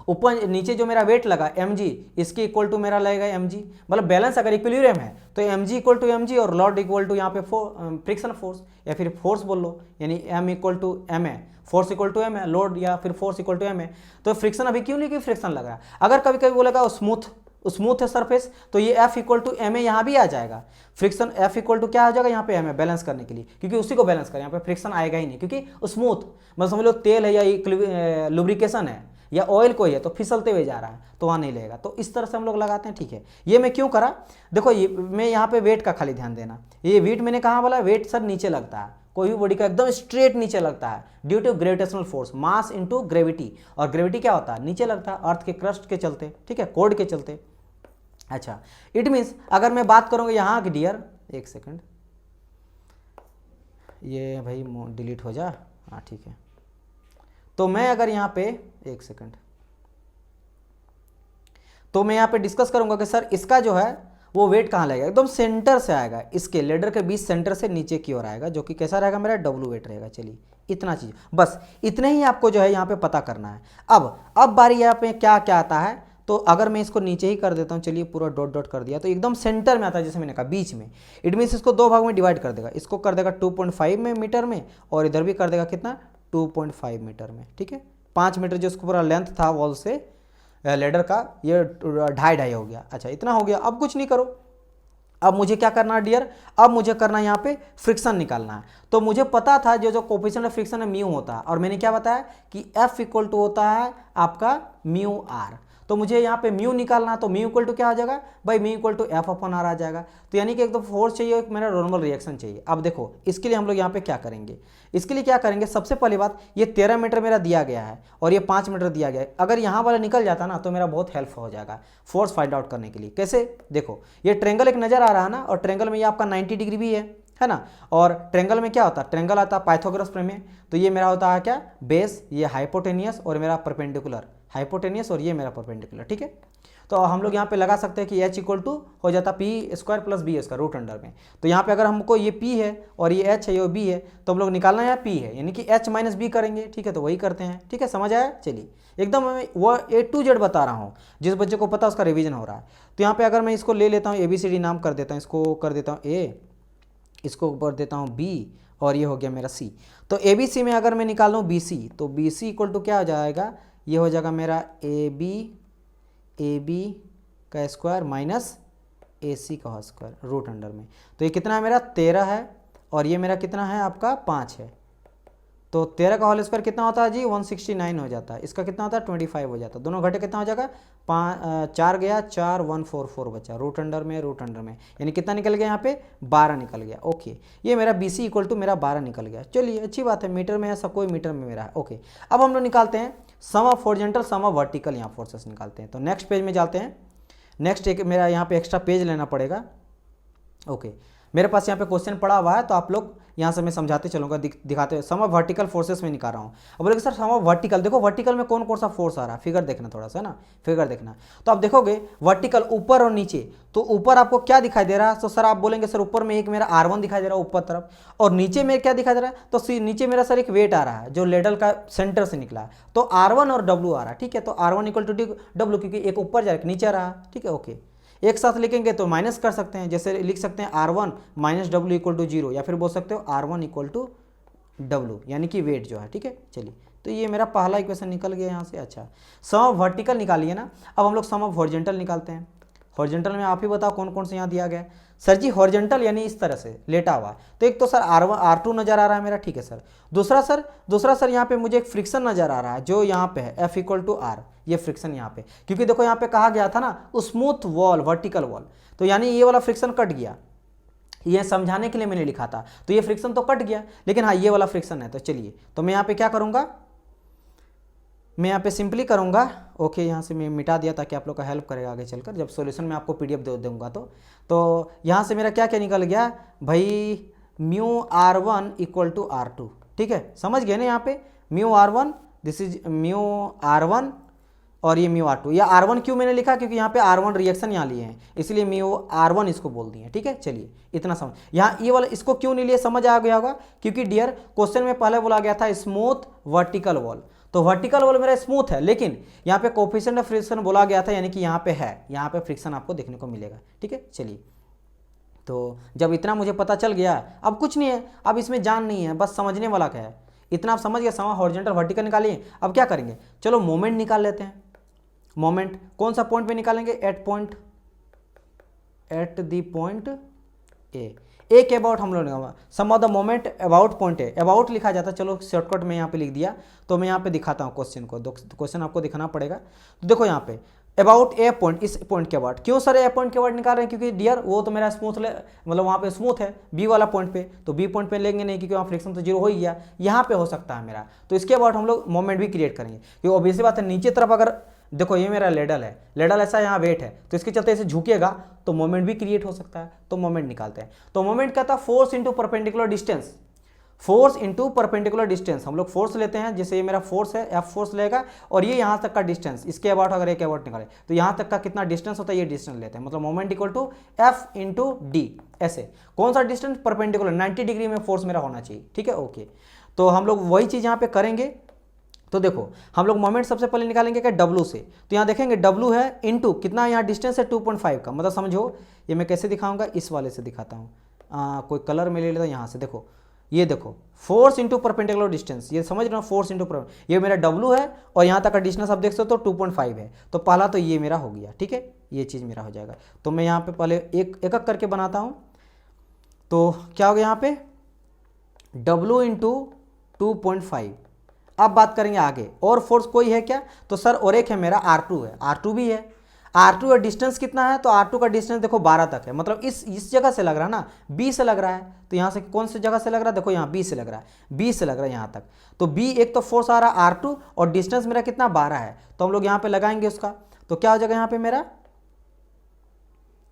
ऊपर नीचे जो मेरा वेट लगा mg, इसके इक्वल टू मेरा लगेगा mg। मतलब बैलेंस अगर इक्विलिब्रियम है तो mg इक्वल टू mg और लॉड इक्वल टू यहाँ पे फ्रिक्शन फोर्स, या फिर फोर्स बोल लो, यानी m इक्वल टू m है, फोर्स इक्वल टू m है, लोड या फिर फोर्स इक्वल टू m है। तो फ्रिक्शन अभी क्यों नहीं, कि फ्रिक्शन लग रहा है। अगर कभी कभी बोलेगा स्मूथ है सरफेस, तो ये F equal to M A यहाँ भी आ जाएगा। फ्रिक्शन F इक्वल टू क्या आ जाएगा यहाँ पे, एम ए बैलेंस करने के लिए, क्योंकि उसी को बैलेंस करें, यहाँ पे फ्रिक्शन आएगा ही नहीं। क्योंकि स्मूथ मतलब समझ लो तेल है या लुब्रिकेशन है या ऑयल कोई है तो फिसलते हुए जा रहा है, तो वहाँ नहीं लगेगा। तो इस तरह से हम लोग लगाते हैं, ठीक है। ये मैं क्यों करा, देखो ये मैं यहाँ पे वेट का खाली ध्यान देना। ये वेट मैंने कहा बोला, वेट सर नीचे लगता है, कोई भी बॉडी का एकदम स्ट्रेट नीचे लगता है due to gravitational force, mass into gravity. और ग्रेविटी क्या होता है, नीचे लगता है अर्थ के क्रस्ट के चलते, ठीक है, कोड के चलते। अच्छा, इट मीन्स अगर मैं बात करूँगा यहाँ की डियर, एक सेकंड, ये भाई डिलीट हो जा, हाँ ठीक है। तो मैं अगर यहाँ पे एक सेकंड, तो मैं यहाँ पे डिस्कस करूंगा कि सर इसका जो है वो वेट कहाँ लगेगा, एकदम सेंटर से आएगा, इसके लेडर के बीच सेंटर से नीचे की ओर आएगा, जो कि कैसा रहेगा, मेरा W वेट रहेगा। चलिए, इतना चीज, बस इतने ही आपको जो है यहाँ पे पता करना है। अब बारी यहाँ पे क्या क्या आता है, तो अगर मैं इसको नीचे ही कर देता हूँ, चलिए पूरा डॉट डॉट कर दिया, तो एकदम सेंटर में आता है, जैसे मैंने कहा बीच में। इट मीन्स इसको 2 भाग में डिवाइड कर देगा, इसको कर देगा 2.5 में मीटर में, और इधर भी कर देगा कितना, 2.5 मीटर में, ठीक है। 5 मीटर जो इसको पूरा लेंथ था वॉल से लेडर का, ये 2.5 हो गया। अच्छा, इतना हो गया। अब कुछ नहीं करो, अब मुझे क्या करना है डियर, अब मुझे करना है यहाँ पे फ्रिक्शन निकालना है। तो मुझे पता था जो कोफिशिएंट ऑफ फ्रिक्शन है म्यू होता है, और मैंने क्या बताया कि F इक्वल टू होता है आपका म्यू आर। तो मुझे यहाँ पे म्यू निकालना, तो म्यू इक्वल टू क्या आ जाएगा भाई, mu equal to F upon R आ जाएगा। तो यानी कि एक तो फोर्स चाहिए, एक मेरा नॉर्मल रिएक्शन चाहिए। अब देखो इसके लिए हम लोग यहाँ पे क्या करेंगे, इसके लिए क्या करेंगे, सबसे पहली बात ये 13 मीटर मेरा दिया गया है और ये 5 मीटर दिया गया है। अगर यहाँ वाला निकल जाता ना तो मेरा बहुत हेल्प हो जाएगा फोर्स फाइंड आउट करने के लिए। कैसे, देखो ये ट्रेंगल एक नजर आ रहा है ना, और ट्रेंगल में ये आपका 90 डिग्री भी है ना। और ट्रेंगल में क्या होता है, ट्रेंगल आता है पाइथागोरस प्रमेय। तो ये मेरा होता है क्या, बेस, ये हाइपोटेनियस और मेरा परपेंडिकुलर, हाइपोटेनियस और ये मेरा परपेंडिकुलर, ठीक है। तो हम लोग यहाँ पे लगा सकते हैं कि h इक्वल टू हो जाता P square plus B square root under में। तो यहाँ पे अगर हमको ये p है और ये h है, ये b है, तो हम लोग निकालना है p है, यानी कि h माइनस बी करेंगे, ठीक है। तो वही करते हैं, ठीक है, समझ आया। चलिए एकदम वो A to Z बता रहा हूँ, जिस बच्चे को पता उसका रिवीजन हो रहा है। तो यहाँ पे अगर मैं इसको ले लेता हूँ ABCD नाम कर देता हूँ, इसको कर देता हूँ A, इसको कर देता हूँ B, और ये हो गया मेरा C। तो ABC में अगर मैं निकाल लूँ BC, तो BC इक्वल टू क्या हो जाएगा, ये हो जाएगा मेरा AB का स्क्वायर माइनस AC का स्क्वायर रूट अंडर में। तो ये कितना है मेरा 13 है, और ये मेरा कितना है आपका 5 है। तो 13 का होल स्क्वायर कितना होता है जी, 169 हो जाता है। इसका कितना होता है 25 हो जाता है। दोनों घटे कितना हो जाएगा, 4 गया 4, 144 बचा रूट अंडर में, रूट अंडर में, यानी कितना निकल गया यहाँ पे 12 निकल गया। ओके, ये मेरा BC इक्वल टू मेरा 12 निकल गया। चलिए अच्छी बात है, मीटर में है सब, कोई मीटर में मेरा है। ओके, अब हम लोग निकालते हैं sum of horizontal sum of vertical, यहाँ फोर्सेस निकालते हैं। तो नेक्स्ट पेज में जाते हैं। नेक्स्ट एक मेरा यहाँ पे एक्स्ट्रा पेज लेना पड़ेगा। ओके, मेरे पास यहाँ पे क्वेश्चन पड़ा हुआ है, तो आप लोग यहाँ से मैं समझाते चलूँगा, दिखाते हुए। सम ऑफ वर्टिकल फोर्सेस में निकाल रहा हूँ। अब बोलोगे सर सम ऑफ वर्टिकल, देखो वर्टिकल में कौन कौन सा फोर्स आ रहा है, फिगर देखना थोड़ा सा ना, फिगर देखना। तो आप देखोगे वर्टिकल ऊपर और नीचे, तो ऊपर आपको क्या दिखाई दे रहा है, तो सर आप बोलेंगे सर ऊपर में एक मेरा R1 दिखाई दे रहा है ऊपर तरफ, और नीचे में क्या दिखाई दे रहा है, तो नीचे मेरा सर एक वेट आ रहा है जो लेडल का सेंटर से निकला है। तो R1 और W आ रहा है, ठीक है। तो R1 इक्वल टू W, क्योंकि एक ऊपर जा रहा है नीचे आ रहा है, ठीक है। ओके, एक साथ लिखेंगे तो माइनस कर सकते हैं, जैसे लिख सकते हैं R1 minus W equal to 0, या फिर बोल सकते हो R1 इक्वल टू W, यानी कि वेट जो है, ठीक है। चलिए, तो ये मेरा पहला इक्वेशन निकल गया यहाँ से। अच्छा, सम ऑफ वर्टिकल निकालिए ना। अब हम लोग सम ऑफ हॉरिजॉन्टल निकालते हैं। हॉरिजॉन्टल में आप ही बताओ कौन कौन से यहाँ दिया गया है। सर जी हॉरिजॉन्टल यानी इस तरह से लेटा हुआ, तो एक तो सर R1 R2 नजर आ रहा है मेरा, ठीक है सर। दूसरा सर यहाँ पे मुझे एक फ्रिक्शन नजर आ रहा है जो यहाँ पे है F इक्वल टू R, ये फ्रिक्शन यहाँ पे, क्योंकि देखो यहाँ पे कहा गया था ना स्मूथ वॉल वर्टिकल वॉल, तो यानी ये वाला फ्रिक्शन कट गया, ये समझाने के लिए मैंने लिखा था। तो ये फ्रिक्शन तो कट गया, लेकिन हाँ ये वाला फ्रिक्शन है। तो चलिए, तो मैं यहाँ पे क्या करूँगा, मैं यहाँ पे सिंपली करूँगा। ओके, यहाँ से मैं मिटा दिया ताकि आप लोग का हेल्प करेगा आगे चलकर, जब सॉल्यूशन में आपको PDF दे दूँगा। तो यहाँ से मेरा क्या क्या निकल गया भाई, mu R1 equal to R2, ठीक है, समझ गए ना। यहाँ पे mu R1, this is mu R1 और ये म्यू R2। या R1 क्यों मैंने लिखा, क्योंकि यहाँ पे R1 रिएक्शन यहाँ लिए हैं, इसलिए म्यू R1 इसको बोल दिए, ठीक है। चलिए इतना समझ, यहाँ ये वाला इसको क्यों नहीं लिए समझ आ गया होगा, क्योंकि डियर क्वेश्चन में पहले बोला गया था स्मूथ वर्टिकल वॉल, तो वर्टिकल वॉल मेरा स्मूथ है, लेकिन यहाँ पे कोफिशिएंट ऑफ फ्रिक्शन बोला गया था, यानी कि यहाँ पे है, यहाँ पे फ्रिक्शन आपको देखने को मिलेगा, ठीक है। चलिए, तो जब इतना मुझे पता चल गया, अब कुछ नहीं है, अब इसमें जान नहीं है, बस समझने वाला क्या है, इतना आप समझ गए। सम हॉरिजॉन्टल वर्टिकल निकालिए। अब क्या करेंगे, चलो मोमेंट निकाल लेते हैं। मोमेंट कौन सा पॉइंट पे निकालेंगे, एट द पॉइंट ए के अबाउट हम लोग sum of the moment about point A, about लिखा जाता है। चलो शॉर्टकट में यहाँ पे लिख दिया, तो मैं यहाँ पे दिखाता हूँ क्वेश्चन को, क्वेश्चन आपको दिखाना पड़ेगा। तो देखो यहाँ पे अबाउट ए पॉइंट, इस पॉइंट के अबाउट, क्यों सर ए पॉइंट के अबाउट निकाल रहे हैं, क्योंकि डियर वो तो मेरा स्मूथ मतलब वहाँ पे स्मूथ है बी वाला पॉइंट पे, तो बी पॉइंट पे लेंगे नहीं, क्योंकि वहाँ फ्रिक्शन तो 0 हो ही गया, यहाँ पे हो सकता है मेरा, तो इसके अबाउट हम लोग मोमेंट भी क्रिएट करेंगे। क्योंकि ऑब्वियसली बात है, नीचे तरफ अगर देखो ये मेरा लेडल है, लेडल ऐसा यहाँ वेट है, तो इसके चलते इसे झुकेगा तो मोमेंट भी क्रिएट हो सकता है। तो मोमेंट निकालते हैं। तो मोमेंट क्या था, force into perpendicular distance, force into perpendicular distance. हम लोग फोर्स लेते हैं, जैसे ये मेरा फोर्स है, एफ फोर्स लेगा, और ये यहाँ तक का डिस्टेंस, इसके अबाउट अगर एक अबाउट निकाले तो यहाँ तक का कितना डिस्टेंस होता है, ये डिस्टेंस लेते हैं। मतलब moment equal to F into D, ऐसे कौन सा डिस्टेंस, परपेंडिकुलर 90 डिग्री में फोर्स मेरा होना चाहिए, ठीक है। ओके, तो हम लोग वही चीज़ यहाँ पे करेंगे। तो देखो हम लोग मोमेंट सबसे पहले निकालेंगे क्या, W से। तो यहाँ देखेंगे W है इंटू कितना, यहाँ डिस्टेंस है 2.5 का, मतलब समझो ये मैं कैसे दिखाऊंगा, इस वाले से दिखाता हूँ, कोई कलर में ले लेता हूँ यहाँ से। देखो ये देखो फोर्स इंटू परपेंडिकुलर डिस्टेंस, ये समझ रहे हो, फोर्स इंटू ये मेरा W है, और यहाँ तक का डिस्टेंस आप देख सकते हो तो 2.5 है। तो पहला तो ये मेरा हो गया, ठीक है, ये चीज़ मेरा हो जाएगा। तो मैं यहाँ पे पहले एक एक करके बनाता हूँ। तो क्या हो गया यहाँ पे, W इंटू 2.5, अब बात करेंगे आगे, और फोर्स कोई है क्या, तो सर और एक है मेरा R2 है, R2 भी है। R2 का डिस्टेंस कितना है, तो R2 का डिस्टेंस देखो 12 तक है, मतलब इस जगह से लग रहा है ना, B से लग रहा है, तो यहाँ से कौन सी जगह से लग रहा है, देखो यहाँ B से लग रहा है, B से लग रहा है यहाँ तक, तो B एक तो फोर्स आ रहा है R2 और डिस्टेंस मेरा कितना 12 है, तो हम लोग यहाँ पे लगाएंगे उसका, तो क्या हो जाएगा यहाँ पे मेरा,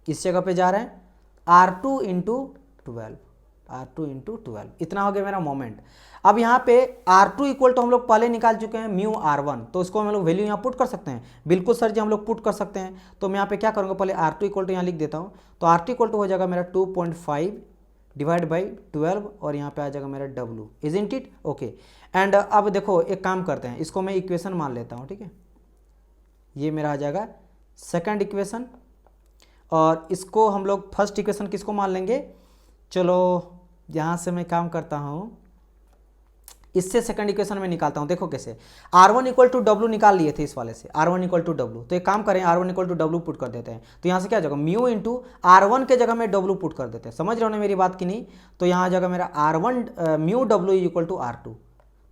इस जगह पे जा रहे हैं R2 इंटू 12, R2 इंटू 12, इतना हो गया मेरा मोमेंट। अब यहाँ पे R2 इक्वल तो हम लोग पहले निकाल चुके हैं म्यू R1, तो इसको हम लोग वैल्यू यहाँ पुट कर सकते हैं, बिल्कुल सर जी हम लोग पुट कर सकते हैं। तो मैं यहाँ पे क्या करूँगा, पहले R2 इक्वल तो यहाँ लिख देता हूँ, तो R2 इक्वल तो हो जाएगा मेरा 2.5 डिवाइड बाई 12 और यहाँ पे आ जाएगा मेरा W, isn't it, okay. And अब देखो एक काम करते हैं, इसको मैं इक्वेशन मान लेता हूँ, ठीक है, ये मेरा आ जाएगा सेकेंड इक्वेशन, और इसको हम लोग फर्स्ट इक्वेशन किसको मान लेंगे, चलो यहाँ से मैं काम करता हूँ, इससे सेकंड इक्वेशन में निकालता हूँ, देखो कैसे, R1 इक्वल टू डब्ल्यू निकाल लिए थे इस वाले से, R1 इक्वल टू डब्ल्यू, तो एक काम करें R1 equal to W put कर देते हैं, तो यहाँ से क्या जाएगा म्यू इंटू R1 के जगह में डब्ल्यू पुट कर देते हैं, समझ रहे हो ना मेरी बात की नहीं, तो यहाँ आ जाएगा मेरा R1 mu W equal to R2,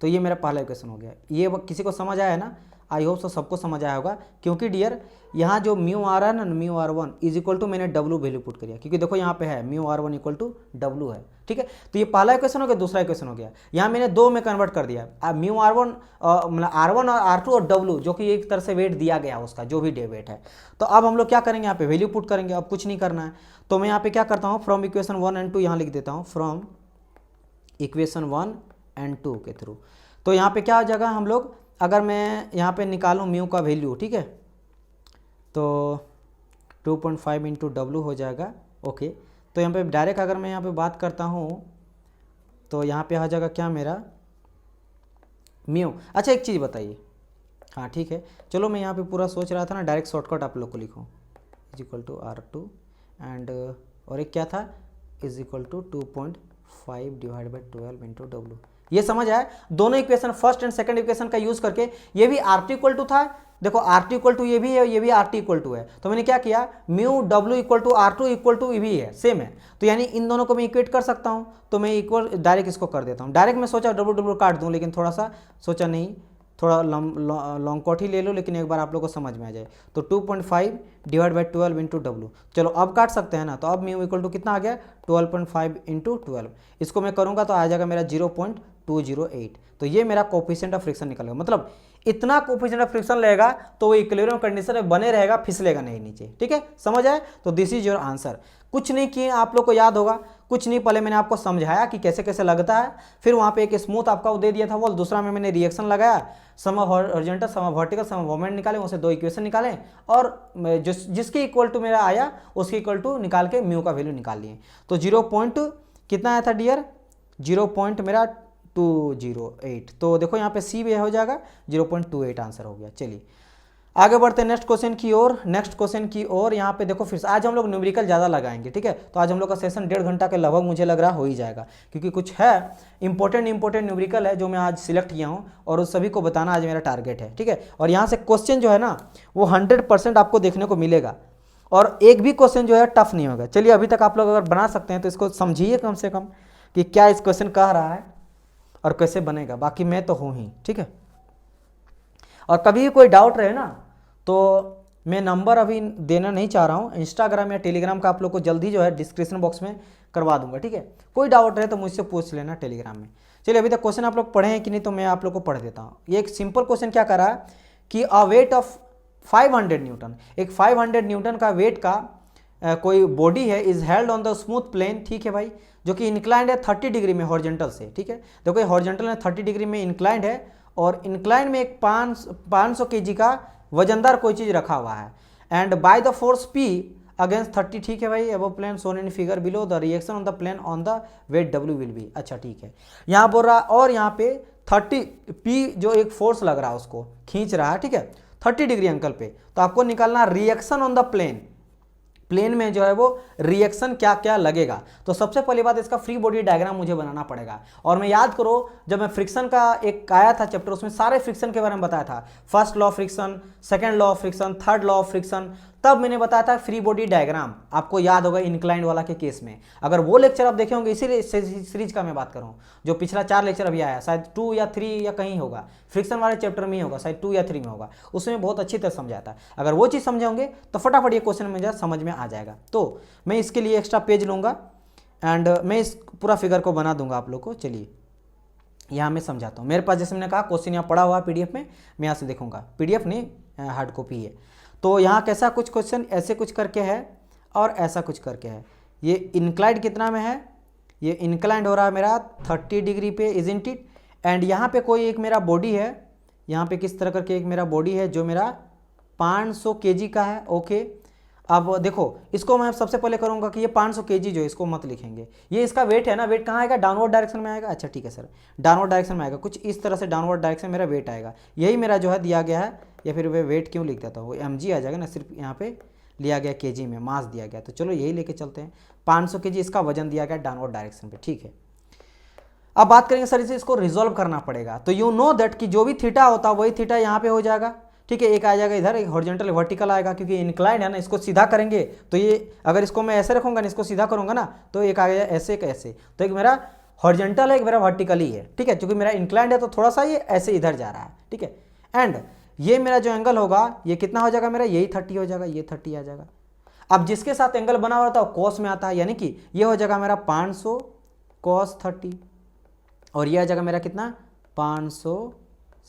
तो ये मेरा पहला इक्वेशन हो गया। ये किसी को समझ आया ना, आई होप सो सबको समझ आया होगा, क्योंकि डियर यहाँ जो म्यू आ रहा है ना, mu R1 is equal to मैंने डब्ल्यू वैल्यू पुट करिया, क्योंकि देखो यहाँ पे है mu R1 equal to W है, ठीक है, तो ये पहला इक्वेशन हो गया। दूसरा इक्वेशन हो गया, यहाँ मैंने दो में कन्वर्ट कर दिया, म्यू R1 मतलब R1 और R2 और डब्ल्यू, जो कि एक तरह से वेट दिया गया उसका जो भी डे वेट है। तो अब हम लोग क्या करेंगे, यहाँ पे वैल्यू पुट करेंगे, अब कुछ नहीं करना है। तो मैं यहाँ पे क्या करता हूँ, फ्रॉम इक्वेशन 1 एंड 2 यहाँ लिख देता हूँ, फ्रॉम इक्वेशन 1 एंड 2 के थ्रू। तो यहाँ पे क्या हो जाएगा, हम लोग अगर मैं यहाँ पे निकालूँ म्यू का वैल्यू, ठीक है, तो 2.5 इंटू डब्ल्यू हो जाएगा, ओके। तो यहाँ पे डायरेक्ट अगर मैं यहाँ पे बात करता हूँ, तो यहाँ पे आ जाएगा क्या मेरा म्यू। अच्छा एक चीज़ बताइए, हाँ ठीक है, चलो मैं यहाँ पे पूरा सोच रहा था ना, डायरेक्ट शॉर्टकट आप लोग को लिखूँ, is equal to R2 and और एक क्या था, is equal to 2.5 divide by 12 into W. ये समझ आया, दोनों equation first and second equation का यूज करके, ये भी R2 इक्वल टू था, देखो R2 इक्वल टू ये भी है, ये भी R2 इक्वल टू है, तो मैंने क्या किया, mu W equal to R2 equal to ये भी है, सेम है, तो यानी इन दोनों को मैं इक्वेट कर सकता हूँ, तो मैं इक्वल डायरेक्ट इसको कर देता हूँ। डायरेक्ट मैं सोचा W काट दूँ, लेकिन थोड़ा सा सोचा नहीं, थोड़ा लॉन्ग कॉट ही ले लो, लेकिन एक बार आप लोग को समझ में आ जाए। तो 2.5 डिवाइड बाई 12 इंटू डब्ल्यू, चलो अब काट सकते हैं ना, तो अब म्यू इक्वल टू कितना आ गया, 12.5 इंटू 12, इसको मैं करूँगा तो आ जाएगा मेरा 0.208, तो ये मेरा कोफिशिएंट ऑफ फ्रिक्शन निकलेगा। मतलब इतना कोफिशिएंट ऑफ फ्रिक्शन लेगा तो वो इक्विलिब्रियम कंडीशन में बने रहेगा, फिसलेगा नहीं नीचे, ठीक है, समझ आए। तो दिस इज योर आंसर। कुछ नहीं किए, आप लोग को याद होगा, कुछ नहीं, पहले मैंने आपको समझाया कि कैसे कैसे लगता है, फिर वहाँ पे एक स्मूथ आपका वो दे दिया था वॉल, दूसरा में मैंने रिएक्शन लगाया, सम हॉरिजॉन्टल सम वर्टिकल सम मोमेंट निकाले, उनसे दो इक्वेशन निकाले, और जिसके इक्वल टू मेरा आया उसके इक्वल टू निकाल के म्यू का वैल्यू निकाल लिए। तो 0. कितना आया था डियर, 0. मेरा 208, तो देखो यहाँ पे सी भी हो जाएगा, 0.28 आंसर हो गया। चलिए आगे बढ़ते हैं नेक्स्ट क्वेश्चन की ओर। नेक्स्ट क्वेश्चन की ओर यहाँ पे देखो, फिर से आज हम लोग न्यूमेरिकल ज़्यादा लगाएंगे, ठीक है, तो आज हम लोग का सेशन 1.5 घंटा के लगभग मुझे लग रहा हो ही जाएगा, क्योंकि कुछ है इंपॉर्टेंट न्यूमेरिकल है जो मैं आज सिलेक्ट किया हूँ, और उस सभी को बताना आज मेरा टारगेट है, ठीक है। और यहाँ से क्वेश्चन जो है ना वो 100% आपको देखने को मिलेगा, और एक भी क्वेश्चन जो है टफ नहीं होगा। चलिए अभी तक आप लोग अगर बना सकते हैं तो इसको समझिए कम से कम कि क्या इस क्वेश्चन कह रहा है और कैसे बनेगा, बाकी मैं तो हूँ ही, ठीक है। और कभी भी कोई डाउट रहे ना, तो मैं नंबर अभी देना नहीं चाह रहा हूँ, इंस्टाग्राम या टेलीग्राम का आप लोग को जल्दी जो है डिस्क्रिप्शन बॉक्स में करवा दूंगा, ठीक है। कोई डाउट रहे तो मुझसे पूछ लेना टेलीग्राम में। चलिए अभी तक क्वेश्चन आप लोग पढ़े हैं कि नहीं, तो मैं आप लोग को पढ़ देता हूँ। ये एक सिंपल क्वेश्चन क्या कर रहा है कि अ वेट ऑफ 500 न्यूटन, एक 500 न्यूटन का वेट का कोई बॉडी है, is held on the smooth plane, ठीक है भाई, जो कि इंक्लाइंड है 30 डिग्री में हॉरिजॉन्टल से, ठीक है। देखो ये हॉरिजॉन्टल में 30 डिग्री में इंक्लाइंड है, और इंक्लाइंड में एक 500 kg का वजनदार कोई चीज़ रखा हुआ है, and by the force P against 30, ठीक है भाई, अब plane shown in figure below the reaction on the plane on the weight W will be. अच्छा ठीक है, यहाँ बोल रहा, और यहाँ पे 30 P जो एक फोर्स लग रहा है उसको खींच रहा है, ठीक है, 30 डिग्री एंगल पे, तो आपको निकालना reaction on the plane, plane में जो है वो रिएक्शन क्या क्या लगेगा। तो सबसे पहली बात इसका फ्री बॉडी डायग्राम मुझे बनाना पड़ेगा, और मैं याद करो जब मैं फ्रिक्शन का एक आया था चैप्टर, उसमें सारे फ्रिक्शन के बारे में बताया था, first law of friction, second law of friction, third law of friction, तब मैंने बताया था फ्री बॉडी डायग्राम, आपको याद होगा इंक्लाइंड वाला के केस में। अगर वो लेक्चर आप देखे होंगे, इसी सीरीज का मैं बात कर रहा हूँ, जो पिछला 4 लेक्चर अभी आया, शायद 2 या 3 या कहीं होगा, फ्रिक्शन वाले चैप्टर में ही होगा, शायद 2 या 3 में होगा, उसमें बहुत अच्छी तरह समझाया था। अगर वो चीज़ समझे तो फटाफट ये क्वेश्चन मुझे समझ में आ जाएगा। तो मैं इसके लिए एक्स्ट्रा पेज लूँगा एंड मैं इस पूरा फिगर को बना दूंगा आप लोग को। चलिए यहाँ मैं समझाता हूँ। मेरे पास जैसे मैंने कहा क्वेश्चन यहाँ पड़ा हुआ पीडीएफ में, मैं यहाँ से देखूंगा, पीडीएफ नहीं हार्ड कॉपी है। तो यहाँ कैसा कुछ क्वेश्चन ऐसे कुछ करके है और ऐसा कुछ करके है। ये इंक्लाइंड कितना में है, ये इंक्लाइंड हो रहा है मेरा 30 डिग्री पे, इजंट इट। एंड यहाँ पे कोई एक मेरा बॉडी है, यहाँ पे किस तरह करके एक मेरा बॉडी है जो मेरा 500 kg का है। ओके, अब देखो इसको मैं सबसे पहले करूंगा कि ये 500 kg जो है इसको मत लिखेंगे, ये इसका वेट है ना, वेट कहाँ आएगा, डाउनवर्ड डायरेक्शन में आएगा। अच्छा ठीक है सर, डाउनवर्ड डायरेक्शन में आएगा, कुछ इस तरह से डाउनवर्ड डायरेक्शन मेरा वेट आएगा, यही मेरा जो है दिया गया है। या फिर वे वेट क्यों लिख देता हूँ, वो mg आ जाएगा ना, सिर्फ यहाँ पे लिया गया kg में, मास दिया गया, तो चलो यही लेके चलते हैं। 500 kg इसका वजन दिया गया डाउनवर्ड डायरेक्शन पे, ठीक है। अब बात करेंगे सर इसे इसको रिजोल्व करना पड़ेगा, तो यू नो दैट कि जो भी थीटा होता है वही थीटा यहाँ पे हो जाएगा, ठीक है। एक आ जाएगा इधर, एक हॉरिजॉन्टल वर्टिकल आएगा, क्योंकि इंक्लाइंड है ना, इसको सीधा करेंगे तो ये, अगर इसको मैं ऐसे रखूंगा ना, इसको सीधा करूंगा ना, तो एक आ गया ऐसे, एक ऐसे, तो एक मेरा हॉरिजॉन्टल है, एक मेरा वर्टिकल ही है, ठीक है। क्योंकि मेरा इंक्लाइंड है तो थोड़ा सा ये ऐसे इधर जा रहा है, ठीक है। एंड ये मेरा जो एंगल होगा ये कितना हो जाएगा मेरा, यही 30 हो जाएगा, ये 30 आ जाएगा। अब जिसके साथ एंगल बना हुआ था वो कॉस में आता है, यानी कि ये हो जाएगा मेरा 500 cos 30, और ये आ जाएगा मेरा कितना 500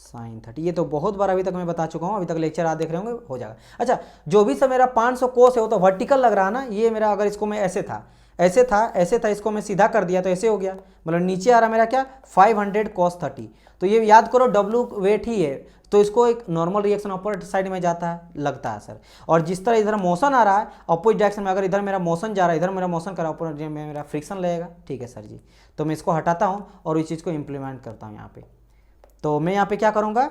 sin 30। ये तो बहुत बार अभी तक मैं बता चुका हूँ, अभी तक लेक्चर आप देख रहे होंगे, हो जाएगा। अच्छा, जो भी सब मेरा 500 cos है वो तो वर्टिकल लग रहा है ना, ये मेरा अगर इसको मैं ऐसे था, ऐसे था, ऐसे था, इसको मैं सीधा कर दिया तो ऐसे हो गया, मतलब नीचे आ रहा मेरा क्या 500 cos 30। तो ये याद करो W वेट ही है, तो इसको एक नॉर्मल रिएक्शन अपोजिट साइड में जाता है, लगता है सर। और जिस तरह इधर मोशन आ रहा है अपोजिट डायरेक्शन में, अगर इधर मेरा मोशन जा रहा है, इधर मेरा मोशन कर रहा है, अपोजिट में मेरा फ्रिक्शन लगेगा, ठीक है सर जी। तो मैं इसको हटाता हूँ और इस चीज़ को इम्प्लीमेंट करता हूँ यहाँ पे। तो मैं यहाँ पे क्या करूँगा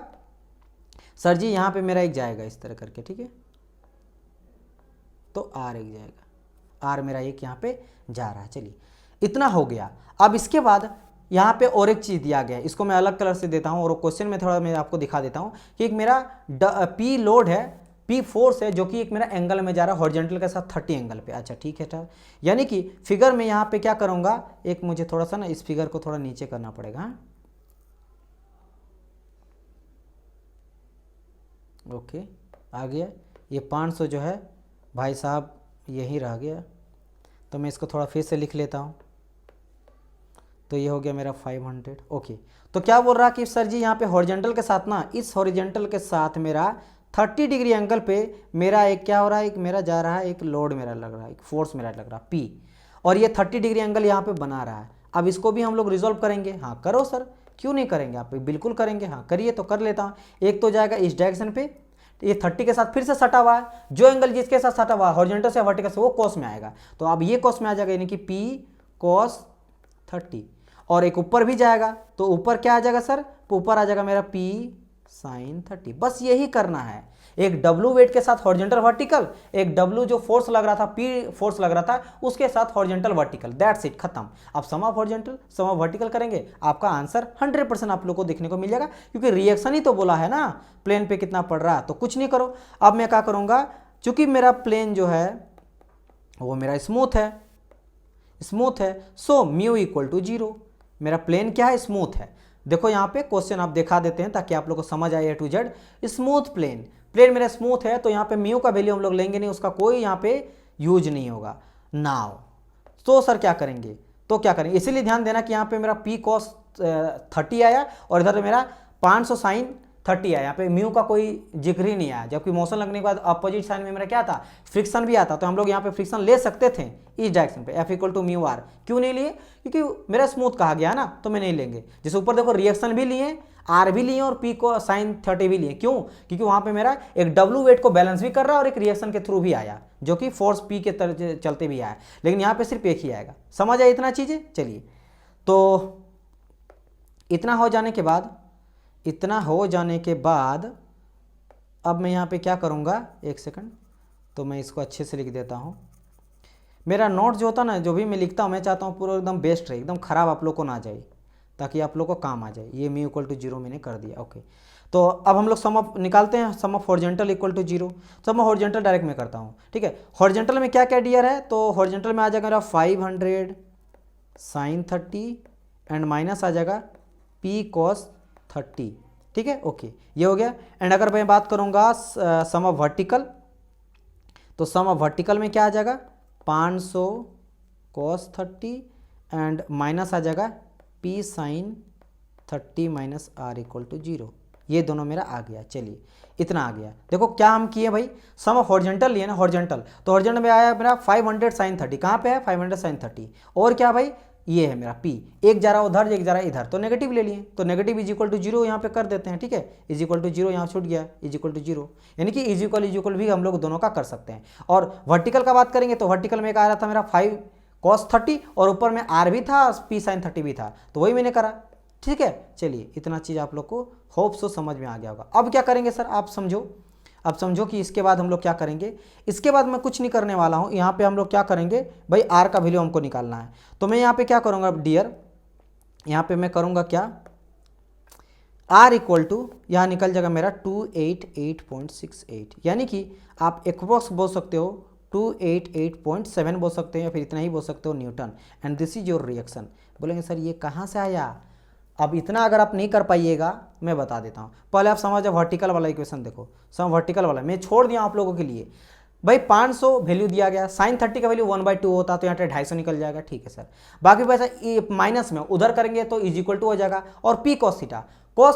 सर जी, यहाँ पे मेरा एक जाएगा इस तरह करके, ठीक है, तो R एक जाएगा, R मेरा एक यहाँ पे जा रहा है। चलिए इतना हो गया। अब इसके बाद यहाँ पे और एक चीज़ दिया गया है, इसको मैं अलग कलर से देता हूँ और क्वेश्चन में थोड़ा मैं आपको दिखा देता हूँ कि एक मेरा P लोड है, P फोर्स है, जो कि एक मेरा एंगल में जा रहा है हॉरिजॉन्टल के साथ 30 एंगल पे। अच्छा ठीक है सर, यानी कि फिगर में यहाँ पे क्या करूँगा, एक मुझे थोड़ा सा ना इस फिगर को थोड़ा नीचे करना पड़ेगा, हाँ ओके आ गया। ये 500 जो है भाई साहब यहीं रह गया, तो मैं इसको थोड़ा फिर से लिख लेता हूँ, तो ये हो गया मेरा 500। ओके, तो क्या बोल रहा कि सर जी यहाँ पे हॉरिजॉन्टल के साथ ना, इस हॉरिजॉन्टल के साथ मेरा 30 डिग्री एंगल पे मेरा एक क्या हो रहा है, एक मेरा जा रहा है, एक लोड मेरा लग रहा है, एक फोर्स मेरा लग रहा है P, और ये 30 डिग्री एंगल यहाँ पे बना रहा है। अब इसको भी हम लोग रिजोल्व करेंगे। हाँ करो सर, क्यों नहीं करेंगे, आप बिल्कुल करेंगे, हाँ करिए। तो कर लेता हूँ, एक तो जाएगा इस डायरेक्शन पे, ये 30 के साथ फिर से सटा हुआ है, जो एंगल जिसके साथ सटा हुआ है हॉरिजॉन्टल से वर्टिकल से, वो कॉस में आएगा, तो अब ये कॉस में आ जाएगा, यानी कि P cos 30। और एक ऊपर भी जाएगा, तो ऊपर क्या आ जाएगा सर, ऊपर आ जाएगा मेरा P sin 30। बस यही करना है, एक W वेट के साथ हॉरिजॉन्टल वर्टिकल, एक W जो फोर्स लग रहा था, P फोर्स लग रहा था, उसके साथ हॉरिजॉन्टल वर्टिकल, दैट्स इट, खत्म। अब sum of horizontal sum of vertical करेंगे, आपका आंसर 100% आप लोग को देखने को मिल जाएगा, क्योंकि रिएक्शन ही तो बोला है ना, प्लेन पे कितना पड़ रहा है। तो कुछ नहीं करो, अब मैं क्या करूँगा, चूंकि मेरा प्लेन जो है वो मेरा स्मूथ है, सो म्यू इक्वल टू 0। मेरा प्लेन क्या है, स्मूथ है। देखो यहाँ पे क्वेश्चन आप दिखा देते हैं ताकि आप लोग को समझ आए A to Z। Smooth plane मेरा स्मूथ है, तो यहाँ पे म्यू का वैल्यू हम लोग लेंगे नहीं, उसका कोई यहाँ पे यूज नहीं होगा। नाउ तो सर क्या करेंगे, इसीलिए ध्यान देना कि यहाँ पे मेरा P cos 30 आया और इधर मेरा 500 sin 30 आया, यहाँ पे म्यू का कोई जिक्र ही नहीं आया, जबकि मोशन लगने के बाद अपोजिट साइन में मेरा क्या था, फ्रिक्शन भी आता, तो हम लोग यहाँ पे फ्रिक्शन ले सकते थे इस डायरेक्शन पे, F equal to mu R. क्यों नहीं लिए, क्योंकि मेरा स्मूथ कहा गया ना, तो मैं नहीं लेंगे। जैसे ऊपर देखो रिएक्शन भी लिए, आर भी लिए और P को sin 30 भी लिए, क्यों, क्योंकि वहाँ पे मेरा एक W वेट को बैलेंस भी कर रहा है और एक रिएक्शन के थ्रू भी आया, जो कि फोर्स P के तरह चलते भी आया, लेकिन यहाँ पे सिर्फ एक ही आएगा। समझ आए इतना चीज़ें। चलिए, तो इतना हो जाने के बाद अब मैं यहाँ पे क्या करूँगा, एक सेकंड, तो मैं इसको अच्छे से लिख देता हूँ। मेरा नोट जो होता ना, जो भी मैं लिखता हूँ, मैं चाहता हूँ पूरा एकदम बेस्ट रहे, एकदम ख़राब आप लोग को ना जाए, ताकि आप लोग को काम आ जाए। ये म्यू इक्वल टू 0 मैंने कर दिया, ओके। तो अब हम लोग सम ऑफ निकालते हैं, sum of horizontal equal to 0। Sum of horizontal direct मैं करता हूँ, ठीक है। हॉरिजॉन्टल में क्या क्या डियर है, तो हॉरिजॉन्टल में आ जाएगा मेरा 500 sin 30 एंड माइनस आ जाएगा p cos 30, ठीक है, ओके, ये हो गया। एंड अगर मैं बात करूँगा सम ऑफ वर्टिकल, तो सम ऑफ वर्टिकल में क्या आ जाएगा 500 cos 30 एंड माइनस आ जाएगा p sin 30 minus r equal to 0। ये दोनों मेरा आ गया। चलिए इतना आ गया। देखो क्या हम किए भाई, सम ऑफ हॉरिजॉन्टल लिए ना, हॉरिजॉन्टल, तो हॉरिजॉन्टल में आया मेरा 500 sin 30, कहाँ पे है 500 sin 30, और क्या भाई ये है मेरा p, एक जा रहा उधर एक जा रहा इधर, तो नेगेटिव ले लिए, तो नेगेटिव इज इक्वल टू 0 यहाँ पे कर देते हैं, ठीक है, इज इक्वल टू 0 यहाँ छूट गया, इज इक्वल टू 0, यानी कि इज इक्वल भी हम लोग दोनों का कर सकते हैं। और वर्टिकल का बात करेंगे तो वर्टिकल में एक आ रहा था मेरा 5 cos 30 और ऊपर में r भी था, p sin 30 भी था, तो वही मैंने करा, ठीक है। चलिए इतना चीज़ आप लोग को होप सो समझ में आ गया होगा। अब क्या करेंगे सर, आप समझो, अब समझो कि इसके बाद हम लोग क्या करेंगे। इसके बाद मैं कुछ नहीं करने वाला हूँ, यहाँ पे हम लोग क्या करेंगे भाई, आर का वैल्यू हमको निकालना है। तो मैं यहाँ पे क्या करूँगा डियर, यहाँ पे मैं करूँगा क्या, आर इक्वल टू, यहाँ निकल जाएगा मेरा 288.68, यानी कि आप एप्रोक्स बोल सकते हो 288.7 बोल सकते हैं, या फिर इतना ही बोल सकते हो Newton, and this is your reaction. बोलेंगे सर ये कहाँ से आया, अब इतना अगर आप नहीं कर पाइएगा मैं बता देता हूँ। पहले आप समझो वर्टिकल वाला इक्वेशन देखो, सम वर्टिकल वाला मैं छोड़ दिया आप लोगों के लिए। भाई 500 वैल्यू दिया गया, sin 30 का वैल्यू 1/2 होता तो यहाँ पे 250 निकल जाएगा, ठीक है सर। बाकी पैसा माइनस में उधर करेंगे तो इज इक्वल टू हो जाएगा, और p cos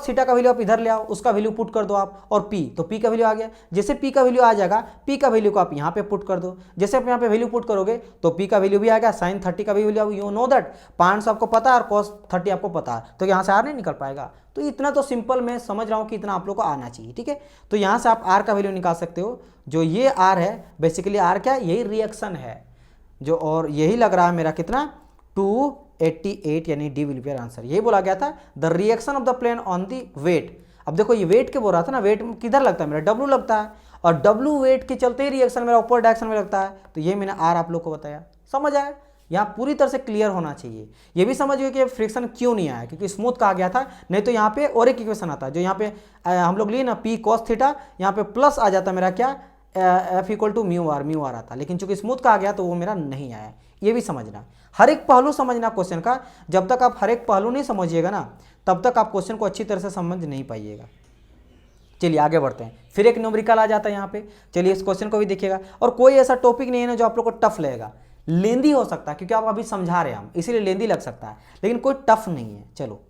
थीटा का वैल्यू आप इधर ले आओ, उसका वैल्यू पुट कर दो आप, और p, तो p का वैल्यू आ गया। जैसे p का वैल्यू आ जाएगा, p का वैल्यू को आप यहाँ पे पुट कर दो, जैसे आप यहाँ पे वैल्यू पुट करोगे तो p का वैल्यू भी आ गया, sin 30 का भी वैल्यू, यू नो दैट 500 आपको पता है और cos 30 आपको पता है, तो यहाँ से r नहीं निकल पाएगा। तो इतना तो सिंपल मैं समझ रहा हूँ कि इतना आप लोग को आना चाहिए, ठीक है। तो यहाँ से आप r का वैल्यू निकाल सकते हो, जो ये r है बेसिकली r क्या है, यही रिएक्शन है जो, और यही लग रहा है मेरा कितना 288, यानी डी विल बी आंसर। यही बोला गया था, the reaction of the plane on the weight. अब देखो ये वेट के बोल रहा था ना, वेट किधर लगता है मेरा, W लगता है, और W वेट के चलते ही रिएक्शन मेरा ऊपर डायरेक्शन में लगता है, तो ये मैंने R आप लोग को बताया। समझ आया, यहाँ पूरी तरह से क्लियर होना चाहिए। ये भी समझिए कि फ्रिक्शन क्यों नहीं आया, क्योंकि स्मूथ कहा गया था, नहीं तो यहाँ पे और एक इक्वेशन आता है जो यहाँ पे हम लोग लिए ना p cos थीटा, यहाँ पे प्लस आ जाता मेरा क्या f equal to mu R आता, लेकिन चूंकि स्मूथ कहा गया तो वो मेरा नहीं आया। ये भी समझना, हर एक पहलू समझना क्वेश्चन का। जब तक आप हर एक पहलू नहीं समझिएगा ना, तब तक आप क्वेश्चन को अच्छी तरह से समझ नहीं पाइएगा। चलिए आगे बढ़ते हैं, फिर एक न्यूमेरिकल आ जाता है यहाँ पे। चलिए इस क्वेश्चन को भी देखिएगा, और कोई ऐसा टॉपिक नहीं है ना जो आप लोग को टफ लगेगा, लेंदी हो सकता है क्योंकि आप अभी समझा रहे हैं हम, इसीलिए लेंदी लग सकता है, लेकिन कोई टफ नहीं है। चलो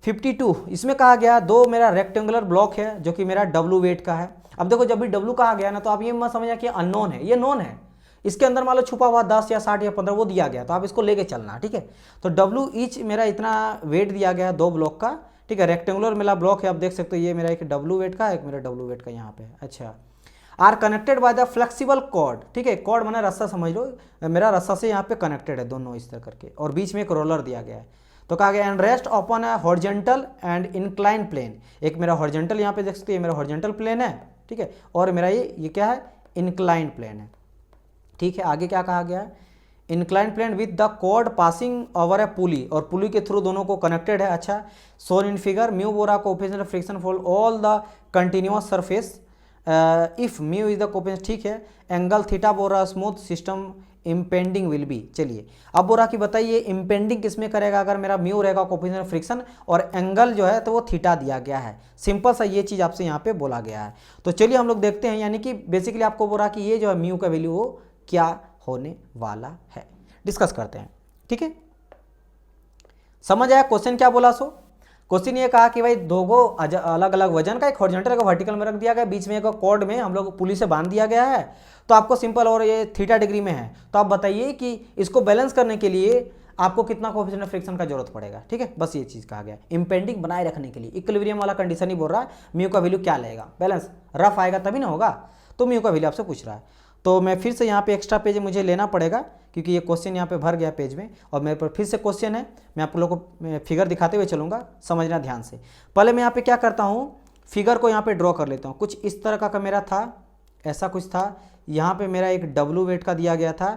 52, इसमें कहा गया दो मेरा रेक्टेंगुलर ब्लॉक है जो कि मेरा W वेट का है। अब देखो जब भी W कहा गया ना, तो आप ये मत समझना कि अननोन है, ये नोन है। इसके अंदर मान लो छुपा हुआ 10 या 60 या 15 वो दिया गया, तो आप इसको लेके चलना, ठीक है। तो W ईच मेरा इतना वेट दिया गया है दो ब्लॉक का, ठीक है। रेक्टेंगुलर मेरा ब्लॉक है, आप देख सकते हो, ये मेरा एक W वेट का, एक मेरा W वेट का यहाँ पे। अच्छा, are connected by the flexible cord, ठीक है, कॉर्ड माने रस्सा, समझ लो मेरा रस्सा से यहाँ पे कनेक्टेड है दोनों इस तरह करके, और बीच में एक रोलर दिया गया है। तो कहा गया and rest upon a horizontal and incline plane. एक मेरा हॉरिजॉन्टल यहाँ पे देख सकते हैं, मेरा हॉरिजॉन्टल प्लेन है, ठीक है, और मेरा ये क्या है, इंक्लाइन प्लेन है, ठीक है। आगे क्या कहा गया है, incline plane with the cord passing over a pulley, और पुली के थ्रू दोनों को कनेक्टेड है। अच्छा, सोन इन फिगर म्यू बोरा coefficient of friction for all the continuous surface if mu is the coefficient, ठीक है। एंगल थीटा बोरा smooth system impending will be. चलिए अब बोरा की बताइए इम्पेंडिंग किसमें करेगा, अगर मेरा म्यू रहेगा कोएफिशिएंट ऑफ फ्रिक्शन, और एंगल जो है तो वो थीटा दिया गया है। सिंपल सा ये चीज़ आपसे यहाँ पे बोला गया है। तो चलिए हम लोग देखते हैं, यानी कि बेसिकली आपको बोला कि ये जो है म्यू का वैल्यू वो क्या होने वाला है, डिस्कस करते हैं, ठीक है। समझ आया क्वेश्चन क्या बोला, सो क्वेश्चन ये कहा कि भाई दो गो अलग अलग वजन का, एक हॉरिजॉन्टल का वर्टिकल में रख दिया गया, बीच में एक कॉर्ड में हम लोग पुली से बांध दिया गया है, तो आपको सिंपल, और ये थीटा डिग्री में है, तो आप बताइए कि इसको बैलेंस करने के लिए आपको कितना कोएफिशिएंट ऑफ फ्रिक्शन का जरूरत पड़ेगा, ठीक है। बस ये चीज़ कहा गया, इंपेंडिंग बनाए रखने के लिए इक्विलिब्रियम वाला कंडीशन ही बोल रहा है, म्यू का वैल्यू क्या लेगा, बैलेंस रफ आएगा तभी ना होगा, तो म्यू का वैल्यू आपसे पूछ रहा है। तो मैं फिर से यहाँ पे एक्स्ट्रा पेज मुझे लेना पड़ेगा क्योंकि ये क्वेश्चन यहाँ पे भर गया पेज में, और मेरे पर फिर से क्वेश्चन है, मैं आप लोगों को फिगर दिखाते हुए चलूँगा, समझना ध्यान से। पहले मैं यहाँ पे क्या करता हूँ, फिगर को यहाँ पे ड्रॉ कर लेता हूँ। कुछ इस तरह का मेरा था, ऐसा कुछ था, यहाँ पे मेरा एक W वेट का दिया गया था,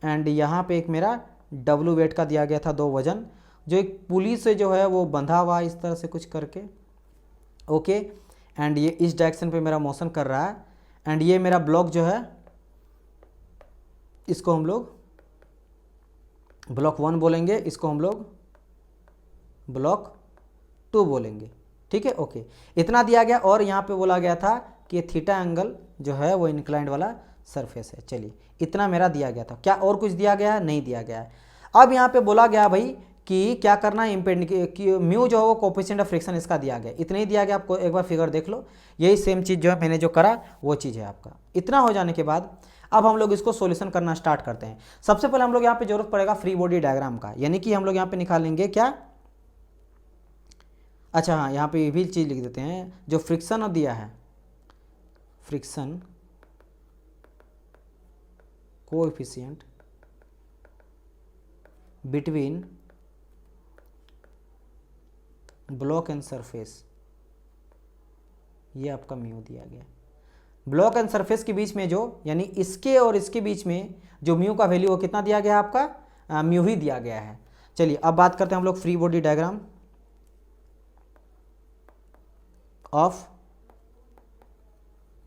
एंड यहाँ पे एक मेरा W वेट का दिया गया था, दो वजन, जो एक पुली से जो है वो बंधा हुआ इस तरह से कुछ करके, ओके। एंड ये इस डायरेक्शन पे मेरा मोशन कर रहा है, एंड ये मेरा ब्लॉक जो है इसको हम लोग ब्लॉक 1 बोलेंगे, इसको हम लोग ब्लॉक 2 बोलेंगे, ठीक है। ओके, इतना दिया गया, और यहाँ पे बोला गया था कि ये थीटा एंगल जो है वो इंक्लाइंड वाला सरफेस है। चलिए, इतना मेरा दिया गया था। क्या और कुछ दिया गया है? नहीं दिया गया है। अब यहाँ पे बोला गया भाई कि क्या करना है, इम्पेंड की म्यू जो है वो कोफिशिएंट ऑफ फ्रिक्शन इसका दिया गया, इतना ही दिया गया। आपको एक बार फिगर देख लो, यही सेम चीज़ जो है मैंने जो करा वो चीज़ है आपका। इतना हो जाने के बाद अब हम लोग इसको सॉल्यूशन करना स्टार्ट करते हैं। सबसे पहले हम लोग यहाँ पे जरूरत पड़ेगा फ्री बॉडी डायग्राम का, यानी कि हम लोग यहाँ पे निकालेंगे क्या, अच्छा हाँ, यहाँ पे ये भी चीज़ लिख देते हैं, जो फ्रिक्शन दिया है, friction coefficient between block and surface, ये आपका म्यू दिया गया। ब्लॉक एंड सरफेस के बीच में जो, यानी इसके और इसके बीच में जो म्यू का वैल्यू वो कितना दिया गया है आपका, म्यू ही दिया गया है। चलिए अब बात करते हैं हम लोग free body diagram of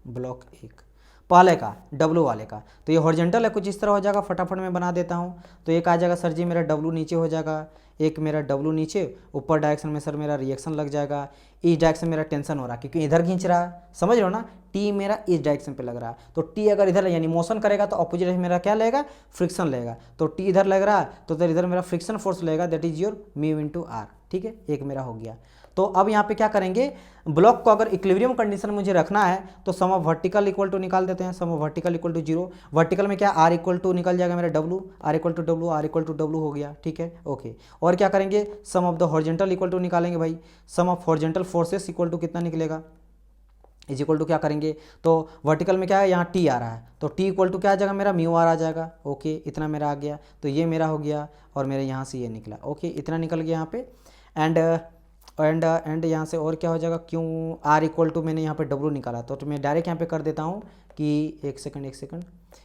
block 1, पहले का W वाले का। तो ये हॉरिजॉन्टल है, कुछ इस तरह हो जाएगा, फटाफट मैं बना देता हूँ। तो एक आ जाएगा सर जी मेरा W नीचे हो जाएगा, एक मेरा W नीचे, ऊपर डायरेक्शन में सर मेरा रिएक्शन लग जाएगा, इस डायरेक्शन मेरा टेंशन हो रहा है क्योंकि इधर खींच रहा है, समझ रहे हो ना, T मेरा इस डायरेक्शन पे लग रहा है। तो T अगर इधर यानी मोशन करेगा तो अपोजिट मेरा क्या लगेगा, फ्रिक्शन लगेगा। तो T इधर लग रहा है तो इधर मेरा फ्रिक्शन फोर्स लगेगा, that is your mu into R, ठीक है, एक मेरा हो गया। तो अब यहाँ पे क्या करेंगे, ब्लॉक को अगर इक्विलिब्रियम कंडीशन मुझे रखना है तो sum of vertical equal to निकाल देते हैं, sum of vertical equal to 0। Vertical में क्या, आर इक्वल टू निकल जाएगा मेरा W, R equal to W, R equal to W हो गया, ठीक है, ओके। और क्या करेंगे, sum of the horizontal equal to निकालेंगे भाई, sum of horizontal forces equal to कितना निकलेगा, इज इक्वल टू क्या करेंगे, तो वर्टिकल में क्या है, यहाँ T आ रहा है तो T इक्वल टू क्या आ जाएगा मेरा, म्यू आर आ जाएगा, ओके, इतना मेरा आ गया। तो ये मेरा हो गया, और मेरे यहाँ से ये निकला, ओके, इतना निकल गया यहाँ पे। एंड यहाँ से और क्या हो जाएगा, क्यों आर इक्वल टू मैंने यहाँ पे W निकाला, तो मैं डायरेक्ट यहाँ पे कर देता हूँ कि एक सेकंड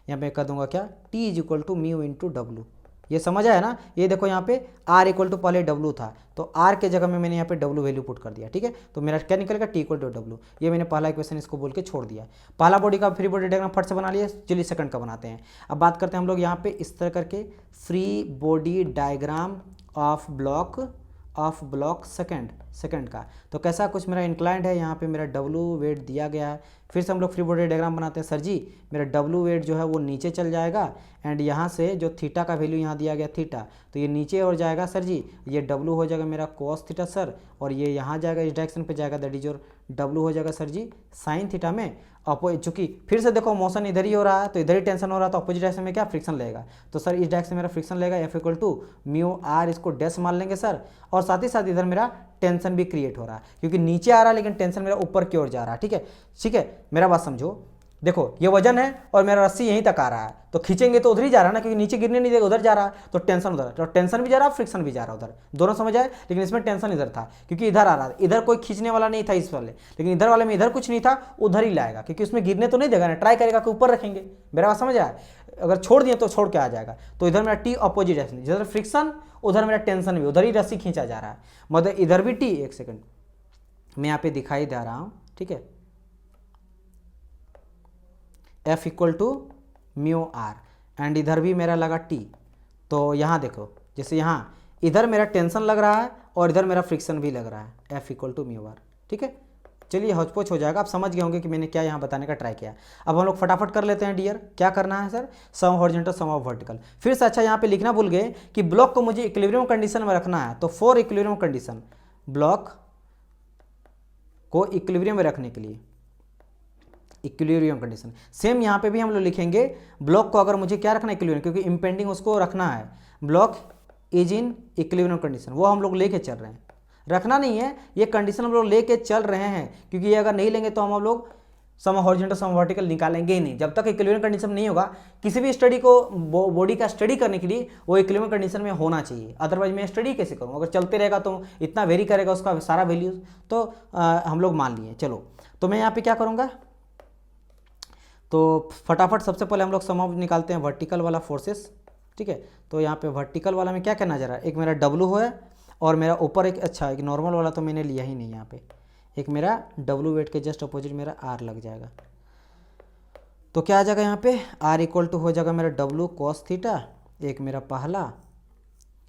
यहाँ पे कर दूंगा क्या, T is equal to mu into W। ये समझ आया ना, ये देखो यहाँ पे R इक्वल टू पहले W था तो R के जगह में मैंने यहाँ पे W वैल्यू पुट कर दिया, ठीक है। तो मेरा क्या निकलेगा, T इक्वल टू W। ये मैंने पहला इक्वेशन इसको बोल के छोड़ दिया। पहला बॉडी का फ्री बॉडी डायग्राम फट से बना लिया, चलिए सेकंड का बनाते हैं। अब बात करते हैं हम लोग यहाँ पे इस तरह करके free body diagram of block second का। तो कैसा, कुछ मेरा इंक्लाइंड है, यहाँ पे मेरा W वेट दिया गया है। फिर से हम लोग फ्री बॉडी डायग्राम बनाते हैं, सर जी मेरा W वेट जो है वो नीचे चल जाएगा, एंड यहाँ से जो थीटा का वैल्यू यहाँ दिया गया थीटा, तो ये नीचे और जाएगा सर जी, ये W हो जाएगा मेरा कॉस थीटा सर, और ये यहाँ जाएगा इस डायरेक्शन पे जाएगा, दैट इज और W हो जाएगा सर जी साइन थीटा में। चूंकि फिर से देखो मोशन इधर ही हो रहा है तो इधर ही टेंशन हो रहा है, तो अपोजिट डायरेक्शन में क्या फ्रिक्शन लगेगा, तो सर इस डायरेक्शन में मेरा फ्रिक्शन लगेगा, F equal to mu R, इसको डैश मान लेंगे सर। और साथ ही साथ इधर मेरा टेंशन भी क्रिएट हो रहा है क्योंकि नीचे आ रहा है लेकिन टेंशन मेरा ऊपर की ओर जा रहा है, ठीक है, ठीक है, मेरा बात समझो। देखो ये वजन है और मेरा रस्सी यहीं तक आ रहा है, तो खींचेंगे तो उधर ही जा रहा है ना, क्योंकि नीचे गिरने नहीं देगा, उधर जा रहा है, तो टेंशन उधर, तो टेंशन भी जा रहा है, फ्रिक्शन भी जा रहा है उधर, दोनों समझ आए। लेकिन इसमें टेंशन इधर था क्योंकि इधर आ रहा था, इधर कोई खींचने वाला नहीं था इस वाले, लेकिन इधर वाले में इधर कुछ नहीं था, उधर ही लाएगा क्योंकि उसमें गिरने तो नहीं देगा ना, ट्राई करेगा कि ऊपर रखेंगे, मेरा बात समझ आया। अगर छोड़ दिए तो छोड़ के आ जाएगा। तो इधर मेरा T अपोजिट डायरेक्शन, जिधर फ्रिक्शन उधर मेरा टेंशन भी, उधर ही रस्सी खींचा जा रहा है, मतलब इधर भी T, एक सेकंड मैं यहाँ पे दिखाई दे रहा हूँ, ठीक है, F equal to mu R, and इधर भी मेरा लगा T। तो यहाँ देखो, जैसे यहाँ इधर मेरा टेंशन लग रहा है और इधर मेरा फ्रिक्शन भी लग रहा है, F equal to mu R, ठीक है। चलिए हौच-पौच हो जाएगा, आप समझ गए होंगे कि मैंने क्या यहाँ बताने का ट्राई किया। अब हम लोग फटाफट कर लेते हैं डियर, क्या करना है sir, sum horizontal sum of vertical. फिर से अच्छा यहाँ पे लिखना भूल गए कि ब्लॉक को मुझे इक्विलिब्रियम कंडीशन में रखना है, तो फॉर इक्विलिब्रियम कंडीशन, ब्लॉक को इक्विलिब्रियम में रखने के लिए इक्विलिब्रियम कंडीशन, सेम यहाँ पे भी हम लोग लिखेंगे ब्लॉक को अगर मुझे क्या रखना है, इक्विलिब्रियम, क्योंकि इंपेंडिंग उसको रखना है, block is in equilibrium condition, वो हम लोग लेके चल रहे हैं, रखना नहीं है, ये कंडीशन हम लोग लेके चल रहे हैं, क्योंकि ये अगर नहीं लेंगे तो हम लोग सम हॉरिजॉन्टल सम वर्टिकल निकालेंगे ही नहीं, जब तक इक्विलिब्रियम कंडीशन नहीं होगा। किसी भी स्टडी को, बॉडी का स्टडी करने के लिए वो इक्विलिब्रियम कंडीशन में होना चाहिए, अदरवाइज मैं स्टडी कैसे करूँ, अगर चलते रहेगा तो इतना वेरी करेगा उसका सारा वैल्यूज, तो हम लोग मान लिए। चलो तो मैं यहाँ पे क्या करूँगा, तो फटाफट सबसे पहले हम लोग सम ऑफ निकालते हैं वर्टिकल वाला फोर्सेस, ठीक है। तो यहाँ पे वर्टिकल वाला में क्या करना जा रहा है, एक मेरा W है और मेरा ऊपर एक, अच्छा एक नॉर्मल वाला तो मैंने लिया ही नहीं, यहाँ पे एक मेरा डब्लू वेट के जस्ट अपोजिट मेरा आर लग जाएगा। तो क्या आ जाएगा यहाँ पे आर इक्वल टू हो जाएगा मेरा डब्लू कॉस थीटा, एक मेरा पहला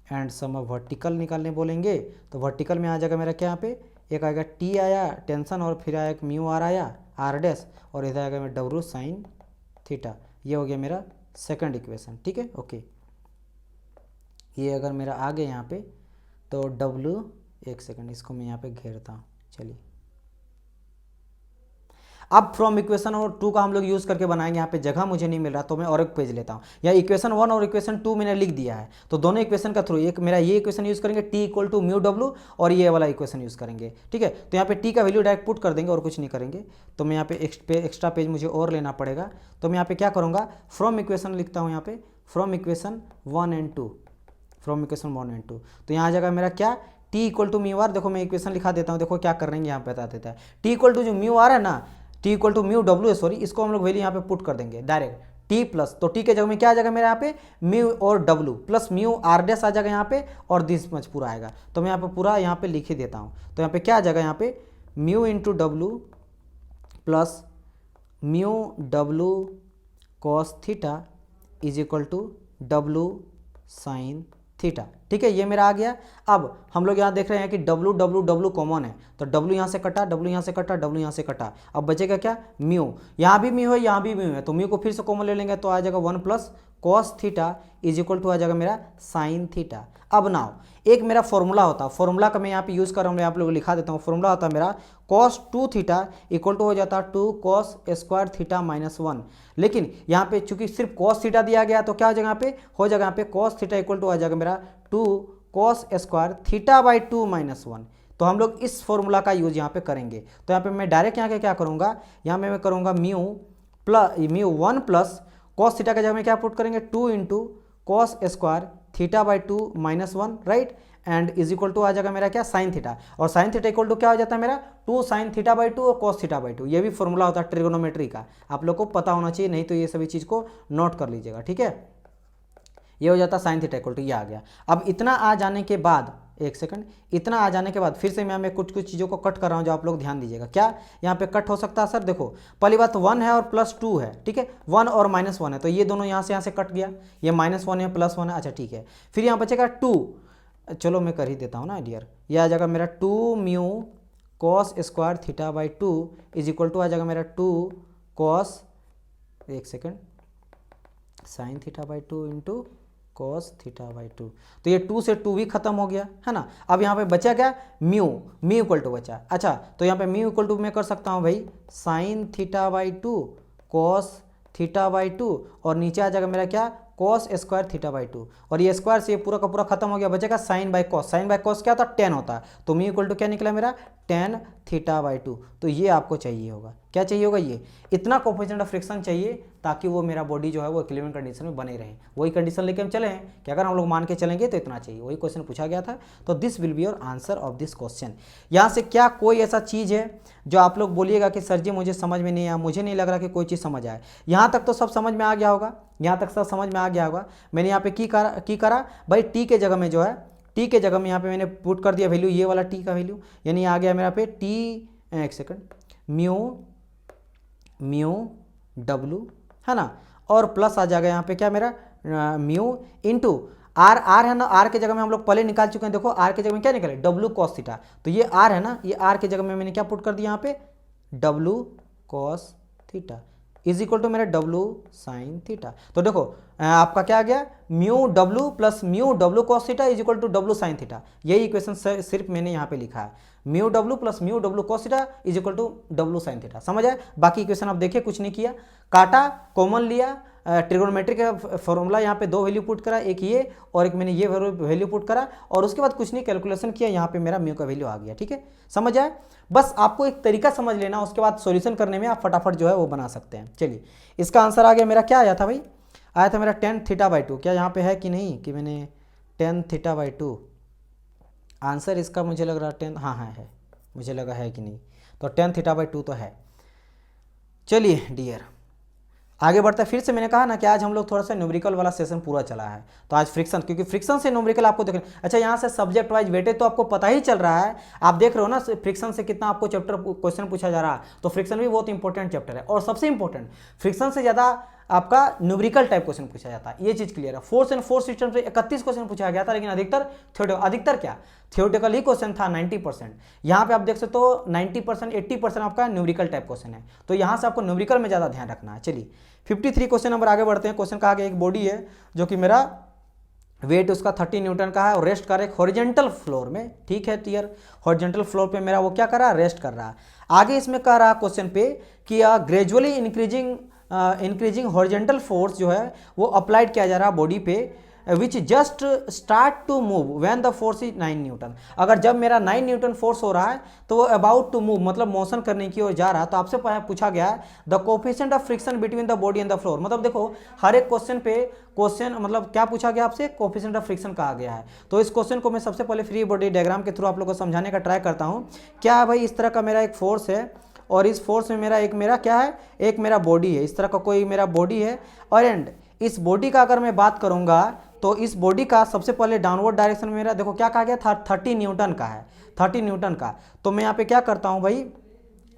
एंड सम ऑफ वर्टिकल निकालने बोलेंगे तो वर्टिकल में आ जाएगा मेरा क्या यहाँ पे एक आएगा टी आया टेंशन और फिर आया एक म्यू आर आया आर डैश और इधर आएगा मेरा डब्लू साइन थीटा। ये हो गया मेरा सेकंड इक्वेशन। ठीक है, ओके। ये अगर मेरा आ गया यहाँ पे तो डब्लू, एक सेकंड इसको मैं यहाँ पे घेरता हूँ। चलिए अब फ्रॉम इक्वेशन और 2 का हम लोग यूज़ करके बनाएंगे। यहाँ पे जगह मुझे नहीं मिल रहा तो मैं और एक पेज लेता हूँ। या इक्वेशन 1 और इक्वेशन 2 मैंने लिख दिया है तो दोनों इक्वेशन का थ्रू एक मेरा ये इक्वेशन यूज़ करेंगे T equal to mu W और ये वाला इक्वेशन यूज़ करेंगे। ठीक है, तो यहाँ पे टी का वैल्यू डायरेक्ट पुट कर देंगे और कुछ नहीं करेंगे। तो मैं यहाँ पे एक्स्ट्रा पेज मुझे और लेना पड़ेगा। तो मैं यहाँ पे क्या करूँगा फ्रॉम इक्वेशन लिखता हूँ यहाँ पे from equation 1 and 2, from equation 1 and 2। तो यहाँ आ जाएगा मेरा क्या T equal to mu R. देखो मैं इक्वेशन लिखा देता हूँ, देखो क्या कर रहे हैं यहाँ पे बता देता है। टी इक्वल टू जो म्यू आर है ना, T equal to mu W है, सॉरी, इसको हम लोग वैल्यू यहाँ पे पुट कर देंगे डायरेक्ट टी प्लस, तो टी के जगह में क्या आ जाएगा मेरे यहाँ पे म्यू और W plus mu R dash आ जाएगा यहाँ पे और दिस मच पूरा आएगा। तो मैं यहाँ पे पूरा यहाँ पे लिख ही देता हूँ। तो यहाँ पे क्या आ जाएगा यहाँ पे mu into W plus mu W cos theta is equal to W sine theta. ठीक है, ये मेरा आ गया। अब हम लोग यहाँ देख रहे हैं कि डब्लू डब्लू डब्लू कॉमन है तो डब्लू यहाँ से कटा, डब्लू यहाँ से कटा, डब्लू यहाँ से कटा। अब बचेगा क्या म्यू, यहाँ भी म्यू है यहाँ भी म्यू है तो म्यू को फिर से कॉमन ले लेंगे तो आ जाएगा 1 plus cos theta is equal to आ जाएगा मेरा साइन थीटा। अब नाउ एक मेरा फॉर्मूला होता है, फॉर्मूला का मैं यहाँ पे यूज़ कर रहा हूँ, मैं आप लोग लिखा देता हूँ। फॉर्मूला होता है मेरा cos 2 थीटा इक्वल टू हो जाता है 2 cos स्क्वायर थीटा माइनस 1। लेकिन यहाँ पे चूंकि सिर्फ cos थीटा दिया गया तो क्या हो जाएगा यहाँ पे हो जाएगा यहाँ पे cos थीटा इक्वल टू आ जाएगा मेरा 2 cos square theta by 2 minus 1। तो हम लोग इस फॉर्मूला का यूज यहाँ पे करेंगे। तो यहाँ पे मैं डायरेक्ट यहाँ के क्या करूँगा, यहाँ में मैं करूँगा म्यू 1 प्लस cos थीटा के जगह में क्या पुट करेंगे 2 into cos square theta by 2 minus 1, right, and is equal to आ जाएगा मेरा क्या साइन थीटा। और साइन थीटा इक्वल टू क्या हो जाता है मेरा 2 साइन थीटा बाई 2 और कॉस थीटा बाई 2। ये भी फॉर्मूला होता है ट्रिगोनोमेट्री का, आप लोग को पता होना चाहिए, नहीं तो ये सभी चीज़ को नोट कर लीजिएगा। ठीक है, ये हो जाता है साइन थीटा इक्वल टू, ये आ गया। अब इतना आ जाने के बाद एक सेकंड, इतना आ जाने के बाद फिर से मैं कुछ चीज़ों को कट कर रहा हूँ जो आप लोग ध्यान दीजिएगा। क्या यहाँ पे कट हो सकता है सर, देखो पहली बात 1 है और प्लस 2 है। ठीक है, 1 और माइनस 1 है तो ये दोनों यहाँ से कट गया, ये -1 है प्लस 1 है। अच्छा ठीक है, फिर यहाँ बचेगा 2, चलो मैं कर ही देता हूँ ना डियर। ये आ जाएगा मेरा 2 mu cos square theta by 2 is equal to आ जाएगा मेरा 2 कॉस, एक second, sine theta by 2 into cos theta by 2। तो ये 2 से 2 भी खत्म हो गया है ना। अब यहाँ पे बचा क्या म्यू इक्वल टू बचा। अच्छा तो यहाँ पे म्यू इक्वल टू मैं कर सकता हूँ भाई sign theta by 2 cos theta by 2 और नीचे आ जाएगा मेरा क्या कॉस स्क्वायर थीटा बाई 2 और ये स्क्वायर से ये पूरा का पूरा खत्म हो गया, बचेगा sine by cos. Sine by cos क्या होता है 10 होता है तो म्यू इक्वल टू क्या निकला मेरा tan थीटा बाई 2। तो ये आपको चाहिए होगा, क्या चाहिए होगा, ये इतना कोफिशिएंट ऑफ फ्रिक्शन चाहिए ताकि वो मेरा बॉडी जो है वो इक्विलिब्रियम कंडीशन में बने रहे। वही कंडीशन लेके हम चले हैं कि अगर हम लोग मान के चलेंगे तो इतना चाहिए, वही क्वेश्चन पूछा गया था। तो this will be your answer of this question. यहाँ से क्या कोई ऐसा चीज़ है जो आप लोग बोलिएगा कि सर जी मुझे समझ में नहीं आया, मुझे नहीं लग रहा कि कोई चीज़ समझ आए। यहाँ तक तो सब समझ में आ गया होगा, यहाँ तक सब समझ में आ गया होगा। मैंने यहाँ पे की करा भाई टी के जगह में जो है, टी के जगह में यहाँ पे मैंने पुट कर दिया वैल्यू, ये वाला टी का वैल्यू, यानी आ गया मेरा पे टी, एक सेकंड, म्यू डब्लू है ना, और प्लस आ जाएगा यहाँ पे क्या मेरा म्यू इंटू आर है ना। आर के जगह में हम लोग पहले निकाल चुके हैं, देखो आर के जगह में क्या निकाले डब्लू कॉस थीटा। तो ये आर है ना, ये आर के जगह में मैंने क्या पुट कर दिया यहाँ पे W cos theta is equal to मेरा डब्लू साइन थीटा। तो देखो आपका क्या आ गया mu W plus mu W cos theta is equal to W sine theta. यही इक्वेशन सिर्फ मैंने यहाँ पे लिखा है, mu W plus mu W cos theta is equal to W sine theta. समझ आए, बाकी इक्वेशन आप देखिए कुछ नहीं किया, काटा कॉमन लिया, ट्रिगोनोमेट्री का फॉर्मूला यहाँ पे 2 वैल्यू पुट करा, एक ये और एक मैंने ये वैल्यू पुट करा और उसके बाद कुछ नहीं कैलकुलेशन किया, यहाँ पे मेरा म्यू का वैल्यू आ गया। ठीक है, समझ आए, बस आपको एक तरीका समझ लेना, उसके बाद सॉल्यूशन करने में आप फटाफट जो है वो बना सकते हैं। चलिए इसका आंसर आ गया मेरा, क्या आया था भाई, आया था मेरा tan थीटा बाई 2। क्या यहाँ पे है कि नहीं कि मैंने tan थीटा बाई 2, आंसर इसका मुझे लग रहा 10, हाँ है, मुझे लगा है कि नहीं, तो tan थीटा बाई 2 तो है। चलिए डियर आगे बढ़ता है, फिर से मैंने कहा ना कि आज हम लोग थोड़ा सा न्यूमेरिकल वाला सेशन पूरा चला है, तो आज फ्रिक्शन, क्योंकि फ्रिक्शन से न्यूमेरिकल आपको देखना। अच्छा, यहाँ से सब्जेक्ट वाइज वेटेज तो आपको पता ही चल रहा है, आप देख रहे हो ना फ्रिक्शन से कितना आपको चैप्टर क्वेश्चन पूछा जा रहा है, तो फ्रिक्शन भी बहुत इंपॉर्टेंट चैप्टर है। और सबसे इंपॉर्टेंट, फ्रिक्शन से ज़्यादा आपका न्यूमेरिकल टाइप क्वेश्चन पूछा जाता है, ये चीज़ क्लियर है। फोर्स एंड फोर्स सिस्टम से 31 क्वेश्चन पूछा गया था, लेकिन अधिकतर क्या थियोरेटिकल ही क्वेश्चन था 90%। यहाँ पे आप देख सकते हो 90%, 80% आपका न्यूमेरिकल टाइप क्वेश्चन है, तो यहाँ से आपको न्यूमेरिकल में ज़्यादा ध्यान रखना है। चलिए 53 क्वेश्चन नंबर आगे बढ़ते हैं। क्वेश्चन कहा गया एक बॉडी है जो कि मेरा वेट उसका 30 न्यूटन का है और रेस्ट कर रहा है हॉरिजॉन्टल फ्लोर में, ठीक है टियर, हॉरिजॉन्टल फ्लोर पे मेरा वो क्या कर रहा है, रेस्ट कर रहा है। आगे इसमें कह रहा क्वेश्चन पे कि ग्रेजुअली इंक्रीजिंग हॉरिजॉन्टल फोर्स जो है वो अप्लाइड किया जा रहा है बॉडी पे, which just start to move when the force is 9 newton. अगर जब मेरा 9 न्यूटन फोर्स हो रहा है तो वो अबाउट टू मूव मतलब मोशन करने की ओर जा रहा है, तो आपसे पूछा गया है the coefficient of friction between the body and the floor. मतलब देखो हर एक क्वेश्चन पे क्वेश्चन मतलब क्या पूछा गया आपसे, कोफिशिएंट ऑफ फ्रिक्शन कहा गया है। तो इस क्वेश्चन को मैं सबसे पहले फ्री बॉडी डायग्राम के थ्रू आप लोग को समझाने का ट्राई करता हूँ। क्या है भाई, इस तरह का मेरा एक फोर्स है और इस फोर्स में मेरा क्या है, एक मेरा बॉडी है, इस तरह का कोई मेरा बॉडी है। और एंड इस बॉडी का अगर मैं बात करूंगा तो इस बॉडी का सबसे पहले डाउनवर्ड डायरेक्शन में मेरा देखो क्या कहा गया था, 30 न्यूटन का है, 30 न्यूटन का। तो मैं यहाँ पे क्या करता हूँ भाई,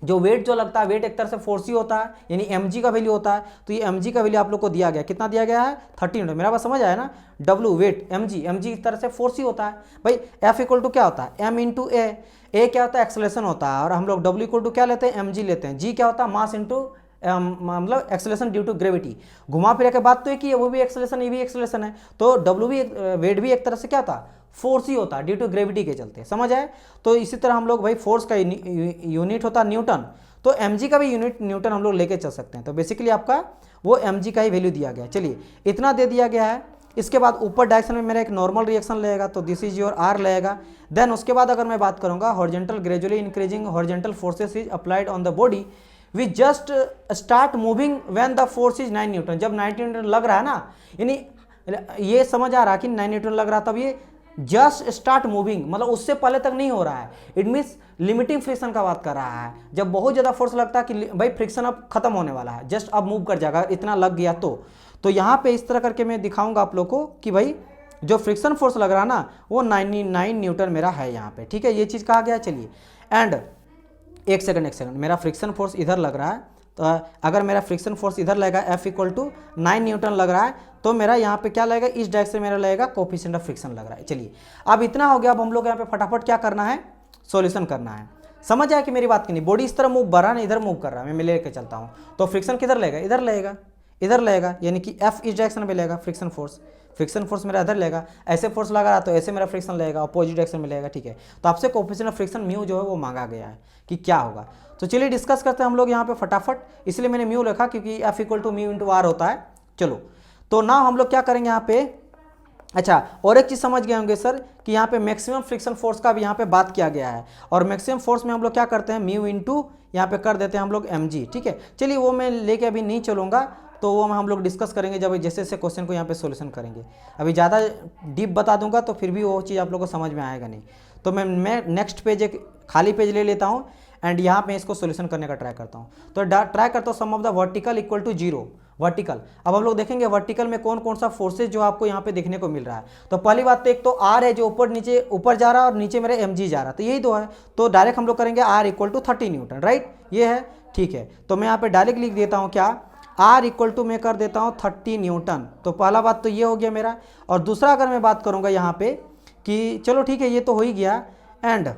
जो वेट जो लगता है, वेट एक तरह से फोर्स ही होता है, यानी mg का वैल्यू होता है। तो ये mg का वैल्यू आप लोग को दिया गया, कितना दिया गया है, 30 न्यूटन। मेरा बात समझ आया ना, w वेट mg एक तरह से फोर्स ही होता है भाई। f इक्वल टू क्या होता है, m इंटू ए क्या होता है, एक्सेलरेशन होता है, और हम लोग w इक्वल टू क्या लेते हैं, mg लेते हैं। g क्या होता है, मास इंटू मतलब एक्सेलरेशन ड्यू टू ग्रेविटी। घुमा फिरा के बात तो एक ही है, वो भी एक्सेलरेशन, ये भी एक्सेलरेशन है। तो डब्ल्यू भी वेट भी एक तरह से क्या था, फोर्स ही होता है ड्यू टू ग्रेविटी के चलते, समझ आए। तो इसी तरह हम लोग भाई फोर्स का यूनिट होता है न्यूटन, तो mg का भी यूनिट न्यूटन हम लोग लेके चल सकते हैं। तो बेसिकली आपका वो mg का ही वैल्यू दिया गया है। चलिए इतना दे दिया गया है। इसके बाद ऊपर डायरेक्शन में मेरा एक नॉर्मल रिएक्शन लगेगा, तो दिस इज योर r लगेगा। देन उसके बाद अगर मैं बात करूंगा horizontal gradually increasing horizontal forces is applied on the body we just start moving when the force is 9 newton. जब 9 न्यूटन लग रहा है ना, यानी ये समझ आ रहा है कि 9 न्यूटन लग रहा है, तब ये जस्ट स्टार्ट मूविंग मतलब उससे पहले तक नहीं हो रहा है। इट मीन्स लिमिटिंग फ्रिक्शन का बात कर रहा है। जब बहुत ज़्यादा फोर्स लगता है कि भाई फ्रिक्शन अब खत्म होने वाला है, जस्ट अब मूव कर जाएगा, इतना लग गया तो यहाँ पे इस तरह करके मैं दिखाऊंगा आप लोग को कि भाई जो फ्रिक्शन फोर्स लग रहा है ना वो 99 न्यूटन मेरा है यहाँ पे, ठीक है, ये चीज़ कहा गया है। चलिए एंड एक सेकंड, मेरा फ्रिक्शन फोर्स इधर लग रहा है, तो अगर मेरा फ्रिक्शन फोर्स इधर लगेगा F इक्वल टू 9 न्यूटन लग रहा है, तो मेरा यहाँ पे क्या लगेगा, इस डायरेक्शन में मेरा लगेगा कोफिशिएंट ऑफ फ्रिक्शन लग रहा है। चलिए अब इतना हो गया। अब हम लोग यहाँ पे फटाफट क्या करना है, सॉल्यूशन करना है। समझ आया कि मेरी बात की नहीं, बॉडी इस तरह मूव कर रहा है ना, इधर मूव कर रहा है, मैं लेके चलता हूँ, तो फ्रिक्शन किधर लगेगा, इधर लगेगा, यानी कि F इस डायरेक्शन में लगेगा फ्रिक्शन फोर्स मेरा इधर लगेगा। ऐसे फोर्स लगा रहा तो ऐसे मेरा फ्रिक्शन लगेगा, अपोजिट डायरेक्शन में लगेगा, ठीक है। तो आपसे कोफिशिएंट ऑफ फ्रिक्शन म्यू जो है वो मांगा गया है कि क्या होगा। तो चलिए डिस्कस करते हैं हम लोग यहाँ पे फटाफट, इसलिए मैंने म्यू लिखा क्योंकि F equal to mu into R होता है। चलो तो ना हम लोग क्या करेंगे यहाँ पे, अच्छा और एक चीज़ समझ गए होंगे सर कि यहाँ पे मैक्सिमम फ्रिक्शन फोर्स का भी यहाँ पे बात किया गया है, और मैक्सिमम फोर्स में हम लोग क्या करते हैं, म्यू इंटू यहाँ पे कर देते हैं हम लोग mg, ठीक है। चलिए वो मैं लेके अभी नहीं चलूँगा, तो वो हम लोग डिस्कस करेंगे जब जैसे जैसे क्वेश्चन को यहाँ पे सॉल्यूशन करेंगे। अभी ज़्यादा डीप बता दूंगा तो फिर भी वो चीज़ आप लोग को समझ में आएगा नहीं। तो मैं नेक्स्ट पेज एक खाली पेज ले लेता हूँ एंड यहाँ पे इसको सॉल्यूशन करने का ट्राई करता हूँ। तो ट्राई करता हूँ sum of the vertical equal to 0 vertical. अब हम लोग देखेंगे वर्टिकल में कौन कौन सा फोर्सेज जो आपको यहाँ पे देखने को मिल रहा है। तो पहली बात तो एक तो r है जो ऊपर जा रहा है और नीचे मेरे mg जा रहा है, तो यही दो है। तो डायरेक्ट हम लोग करेंगे r equal to 30 newton, right, ये है, ठीक है। तो मैं यहाँ पे डायरेक्ट लिख देता हूँ क्या, r इक्वल टू मैं कर देता हूँ 30 न्यूटन। तो पहला बात तो ये हो गया मेरा। और दूसरा अगर मैं बात करूँगा यहाँ पे कि चलो ठीक है ये तो हो ही गया, एंड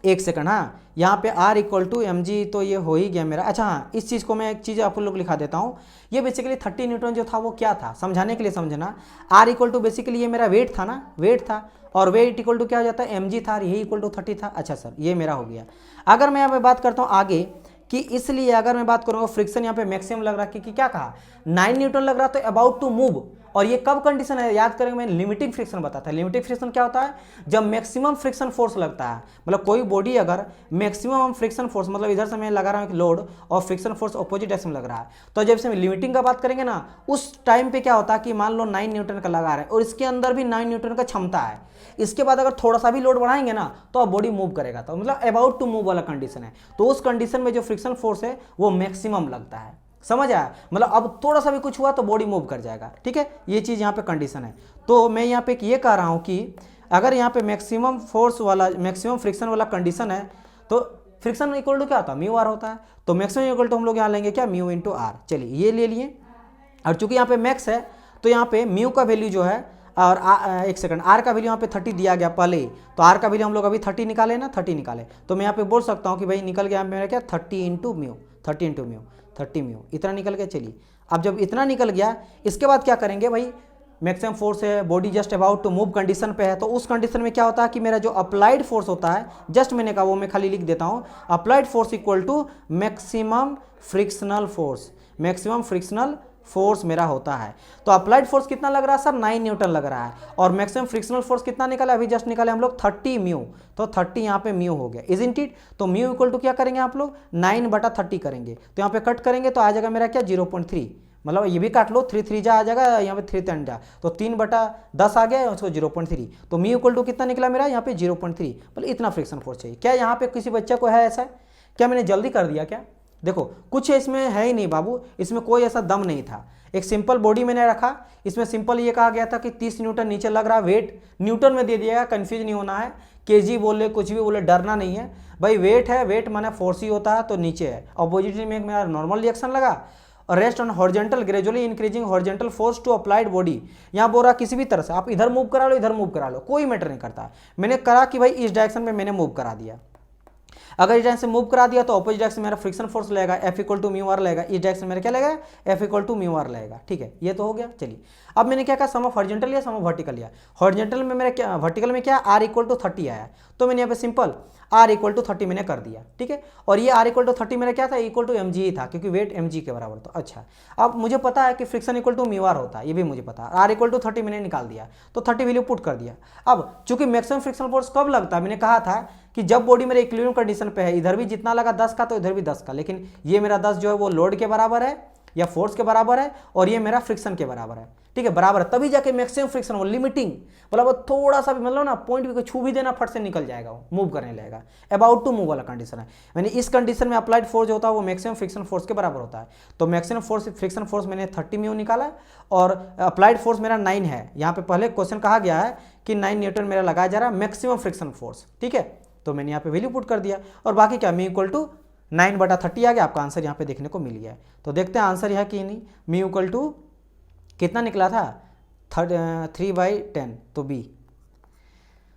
एक सेकंड, हाँ यहाँ पे r इक्वल टू mg, तो ये हो ही गया मेरा। अच्छा हाँ, इस चीज़ को मैं एक चीज़ आप लोग लिखा देता हूँ। ये बेसिकली 30 न्यूटन जो था वो क्या था, समझाने के लिए समझना। r इक्वल टू बेसिकली ये मेरा वेट था ना, वेट था, और वेट इक्वल टू क्या हो जाता है, mg था, यही इक्वल टू 30 था। अच्छा सर ये मेरा हो गया। अगर मैं यहाँ पे बात करता हूँ आगे कि इसलिए अगर मैं बात करूँगा फ्रिक्शन यहाँ पे मैक्सिमम लग रहा है, क्योंकि क्या कहा 9 न्यूटन लग रहा, तो अबाउट टू मूव। और ये कब कंडीशन है, याद करेंगे मैंने लिमिटिंग फ्रिक्शन बताया था। लिमिटिंग फ्रिक्शन क्या होता है, जब मैक्सिमम फ्रिक्शन फोर्स लगता है, मतलब कोई बॉडी अगर मैक्सिमम फ्रिक्शन फोर्स मतलब इधर से मैं लगा रहा हूँ एक लोड और फ्रिक्शन फोर्स अपोजिट डायरेक्शन में लग रहा है, तो जब से लिमिटिंग का बात करेंगे ना, उस टाइम पे क्या होता है कि मान लो 9 न्यूटन का लगा रहा है और इसके अंदर भी 9 न्यूटन का क्षमता है, इसके बाद अगर थोड़ा सा भी लोड बढ़ाएंगे ना तो अब बॉडी मूव करेगा, तो मतलब अबाउट टू मूव वाला कंडीशन है। तो उस कंडीशन में जो फ्रिक्शन फोर्स है वो मैक्सिमम लगता है, समझ आया, मतलब अब थोड़ा सा भी कुछ हुआ तो बॉडी मूव कर जाएगा, ठीक है, ये चीज़ यहाँ पे कंडीशन है। तो मैं यहाँ पे ये कह रहा हूँ कि अगर यहाँ पे मैक्सिमम फोर्स वाला, मैक्सिमम फ्रिक्शन वाला कंडीशन है तो फ्रिक्शन इक्वल टू क्या होता है, म्यू आर होता है। तो मैक्सिमम इक्वल टू हम लोग यहाँ लेंगे क्या, म्यू इंटू आर। चलिए ये ले लिए, और चूंकि यहाँ पे मैक्स है तो यहाँ पे म्यू का वैल्यू जो है, और एक सेकंड, आर का वैल्यू यहाँ पे 30 दिया गया पहले ही, तो आर का वैल्यू हम लोग अभी 30 निकाले ना, 30 निकाले, तो मैं यहाँ पे बोल सकता हूँ कि भाई निकल गया मेरा क्या, 30 into mu, 30 into mu, 30 mu, इतना निकल गया। चलिए अब जब इतना निकल गया, इसके बाद क्या करेंगे भाई, मैक्सिमम फोर्स है, body just about to move condition पे है, तो उस कंडीशन में क्या होता है कि मेरा जो अप्लाइड फोर्स होता है, जस्ट मैंने कहा वो मैं खाली लिख देता हूँ, applied force equal to maximum frictional force, maximum frictional force मेरा होता है। तो अप्लाइड फोर्स कितना लग रहा है सर, 9 न्यूटन लग रहा है, और मैक्सिमम फ्रिक्शनल फोर्स कितना निकला, अभी जस्ट निकाले हम लोग 30 म्यू, तो 30 यहाँ पे म्यू हो गया, इजंट इट। तो म्यू इक्वल टू क्या करेंगे आप लोग, 9/30 करेंगे, तो यहाँ पे कट करेंगे तो आ जाएगा मेरा क्या, 0.3, मतलब ये भी काट लो, 3 जा आ जाएगा, यहाँ पे 3 जा, तो 3/10 आ गया, उसको 0.3, तो म्यू इक्वल टू कितना निकला मेरा यहाँ पे 0.3, मतलब इतना फ्रिक्शन फोर्स चाहिए। क्या यहाँ पे किसी बच्चे को है ऐसा, क्या मैंने जल्दी कर दिया क्या, देखो कुछ इसमें है ही नहीं बाबू, इसमें कोई ऐसा दम नहीं था, एक सिंपल बॉडी मैंने रखा, इसमें सिंपल ये कहा गया था कि 30 न्यूटन नीचे लग रहा है, वेट न्यूटन में दे दिया, कंफ्यूज नहीं होना है, केजी बोले कुछ भी बोले डरना नहीं है भाई, वेट है, वेट माने फोर्स ही होता है, तो नीचे है, अपोजिट में एक मेरा नॉर्मल रिएक्शन लगा, rest on horizontal gradually increasing horizontal force to applied body. यहाँ बोल रहा किसी भी तरह से आप इधर मूव करा लो, इधर मूव करा लो, कोई मैटर नहीं करता, मैंने करा कि भाई इस डायरेक्शन में मैंने मूव करा दिया, अगर इस डायरेक्शन से मूव करा दिया तो ऑपोजिट डायरेक्शन मेरा फ्रिक्शन फोर्स लगेगा, F equal to mu R लगेगा, इस डायरेक्शन मेरा क्या लगेगा, F equal to mu R लगेगा, ठीक है, ये तो हो गया। चलिए अब मैंने क्या कहा, सम ऑफ हॉरिजॉन्टल लिया, सम ऑफ वर्टिकल लिया, हॉरिजॉन्टल में मेरा क्या, वर्टिकल में क्या, R इक्वल टू 30 आया, तो मैंने यहाँ पे सिंपल R इक्वल टू 30 मैंने कर दिया, ठीक है, और ये R इक्वल टू 30 मेरा क्या था, इक्वल टू mg ही था, क्योंकि वेट mg के बराबर था। अच्छा अब मुझे पता है कि friction equal to mu R होता है, ये भी मुझे पता है, R इक्वल टू 30 मैंने निकाल दिया, तो 30 वैल्यू पुट कर दिया। अब चूंकि मैक्सिमम फ्रिक्शन फोर्स कब लगता है, मैंने कहा था कि जब बॉडी मेरे इक्विलिब्रियम कंडीशन पे है, इधर भी जितना लगा 10 का तो इधर भी 10 का, लेकिन ये मेरा 10 जो है वो लोड के बराबर है या फोर्स के बराबर है, और ये मेरा फ्रिक्शन के बराबर है, ठीक है, बराबर है, तभी जाके मैक्सिमम फ्रिक्शन वो लिमिटिंग, मतलब थोड़ा सा भी मतलब ना पॉइंट भी छू भी देना फट से निकल जाएगा, वो मूव करने लगेगा, अबाउट टू मूव वाला कंडीशन है, यानी इस कंडीशन में अप्लाइड फोर्स जो होता है वो मैक्सिमम फ्रिक्शन फोर्स के बराबर होता है। तो मैक्सिमम फोर्स फ्रिक्शन फोर्स मैंने 30 म्यू निकाला, और अप्लाइड फोर्स मेरा 9 है, यहाँ पे पहले क्वेश्चन कहा गया है कि 9 न्यूटन मेरा लगाया जा रहा है मैक्सिमम फ्रिक्शन फोर्स, ठीक है, तो मैंने यहाँ पे वैल्यू पुट कर दिया, और बाकी क्या, म्यू इक्वल टू 9/30 आ गया, आपका आंसर यहाँ पे देखने को मिल गया है। तो देखते हैं आंसर यह कि नहीं, म्यू इक्वल टू कितना निकला था, 3/10, तो बी।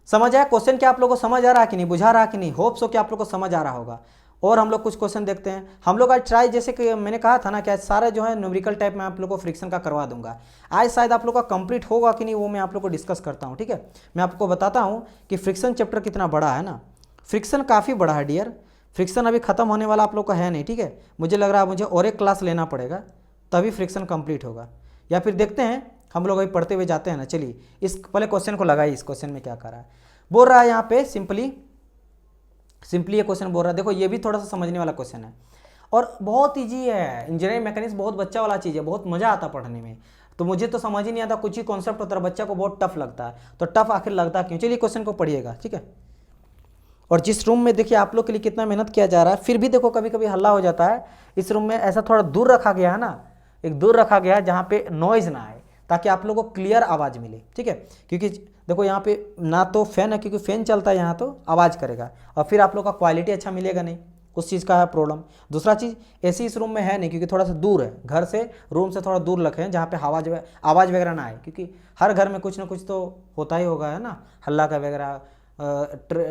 समझ आया क्वेश्चन, क्या आप लोगों को समझ आ रहा है कि नहीं, बुझा रहा है कि नहीं, होप सो कि आप लोग को समझ आ रहा होगा। और हम लोग कुछ क्वेश्चन देखते हैं, हम लोग आज ट्राई, जैसे कि मैंने कहा था ना कि आज सारा जो है न्यूमेरिकल टाइप में आप लोग को फ्रिक्शन का करवा दूंगा, आज शायद आप लोग का कंप्लीट होगा कि नहीं वो मैं आप लोग को डिस्कस करता हूँ, ठीक है। मैं आपको बताता हूँ कि फ्रिक्शन चैप्टर कितना बड़ा है ना, फ्रिक्शन काफ़ी बड़ा है डियर, फ्रिक्शन अभी खत्म होने वाला आप लोग का है नहीं, ठीक है, मुझे लग रहा है मुझे और एक क्लास लेना पड़ेगा तभी फ्रिक्शन कंप्लीट होगा, या फिर देखते हैं हम लोग अभी पढ़ते हुए जाते हैं ना। चलिए इस पहले क्वेश्चन को लगाइए, इस क्वेश्चन में क्या कर रहा है, बोल रहा है यहाँ पे सिंपली ये क्वेश्चन बोल रहा है, देखो ये भी थोड़ा सा समझने वाला क्वेश्चन है और बहुत ईजी है, इंजीनियरिंग मैकेनिक्स बहुत बच्चा वाला चीज़ है, बहुत मज़ा आता पढ़ने में, तो मुझे तो समझ ही नहीं आता, कुछ ही कॉन्सेप्ट होता है, बच्चा को बहुत टफ लगता है, तो टफ आखिर लगता क्यों। चलिए क्वेश्चन को पढ़िएगा, ठीक है। और जिस रूम में देखिए आप लोग के लिए कितना मेहनत किया जा रहा है, फिर भी देखो कभी कभी हल्ला हो जाता है, इस रूम में ऐसा थोड़ा दूर रखा गया है ना, एक दूर रखा गया है जहाँ पे नॉइज़ ना आए, ताकि आप लोगों को क्लियर आवाज़ मिले, ठीक है। क्योंकि देखो यहाँ पे ना तो फैन है, क्योंकि फैन चलता है यहाँ तो आवाज़ करेगा, और फिर आप लोग का क्वालिटी अच्छा मिलेगा नहीं, उस चीज़ का है प्रॉब्लम। दूसरा चीज़ एसी इस रूम में है नहीं, क्योंकि थोड़ा सा दूर है, घर से रूम से थोड़ा दूर रखें जहाँ पे आवाज़ वगैरह ना आए, क्योंकि हर घर में कुछ ना कुछ तो होता ही होगा, है ना, हल्ला का वगैरह, मतलब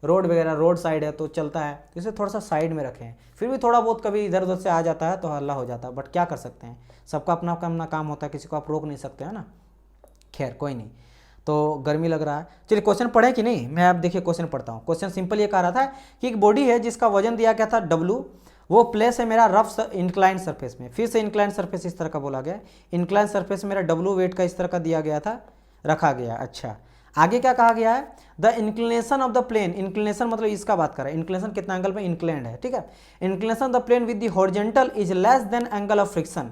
रोड वगैरह, रोड साइड है तो चलता है, तो इसे थोड़ा सा साइड में रखें। फिर भी थोड़ा बहुत कभी इधर उधर से आ जाता है तो हल्ला हो जाता है, बट क्या कर सकते हैं, सबका अपना अपना काम होता है, किसी को आप रोक नहीं सकते, है ना। खैर कोई नहीं, तो गर्मी लग रहा है। चलिए क्वेश्चन पढ़ें कि नहीं, मैं आप देखिए क्वेश्चन पढ़ता हूँ। क्वेश्चन सिंपल ये कह रहा था कि एक बॉडी है जिसका वजन दिया गया था W, वो प्लेस है मेरा रफ इंक्लाइन सरफेस में, फिर से इंक्लाइन सरफेस इस तरह का बोला गया, इंक्लाइन सरफेस मेरा W वेट का इस तरह का दिया गया था, रखा गया। अच्छा आगे क्या कहा गया है, the inclination of the plane, inclination मतलब इसका बात कर रहा है, इंक्लिनेशन कितना एंगल पे इंक्लाइंड है, ठीक है। Inclination of the plane with the horizontal is less than angle of friction,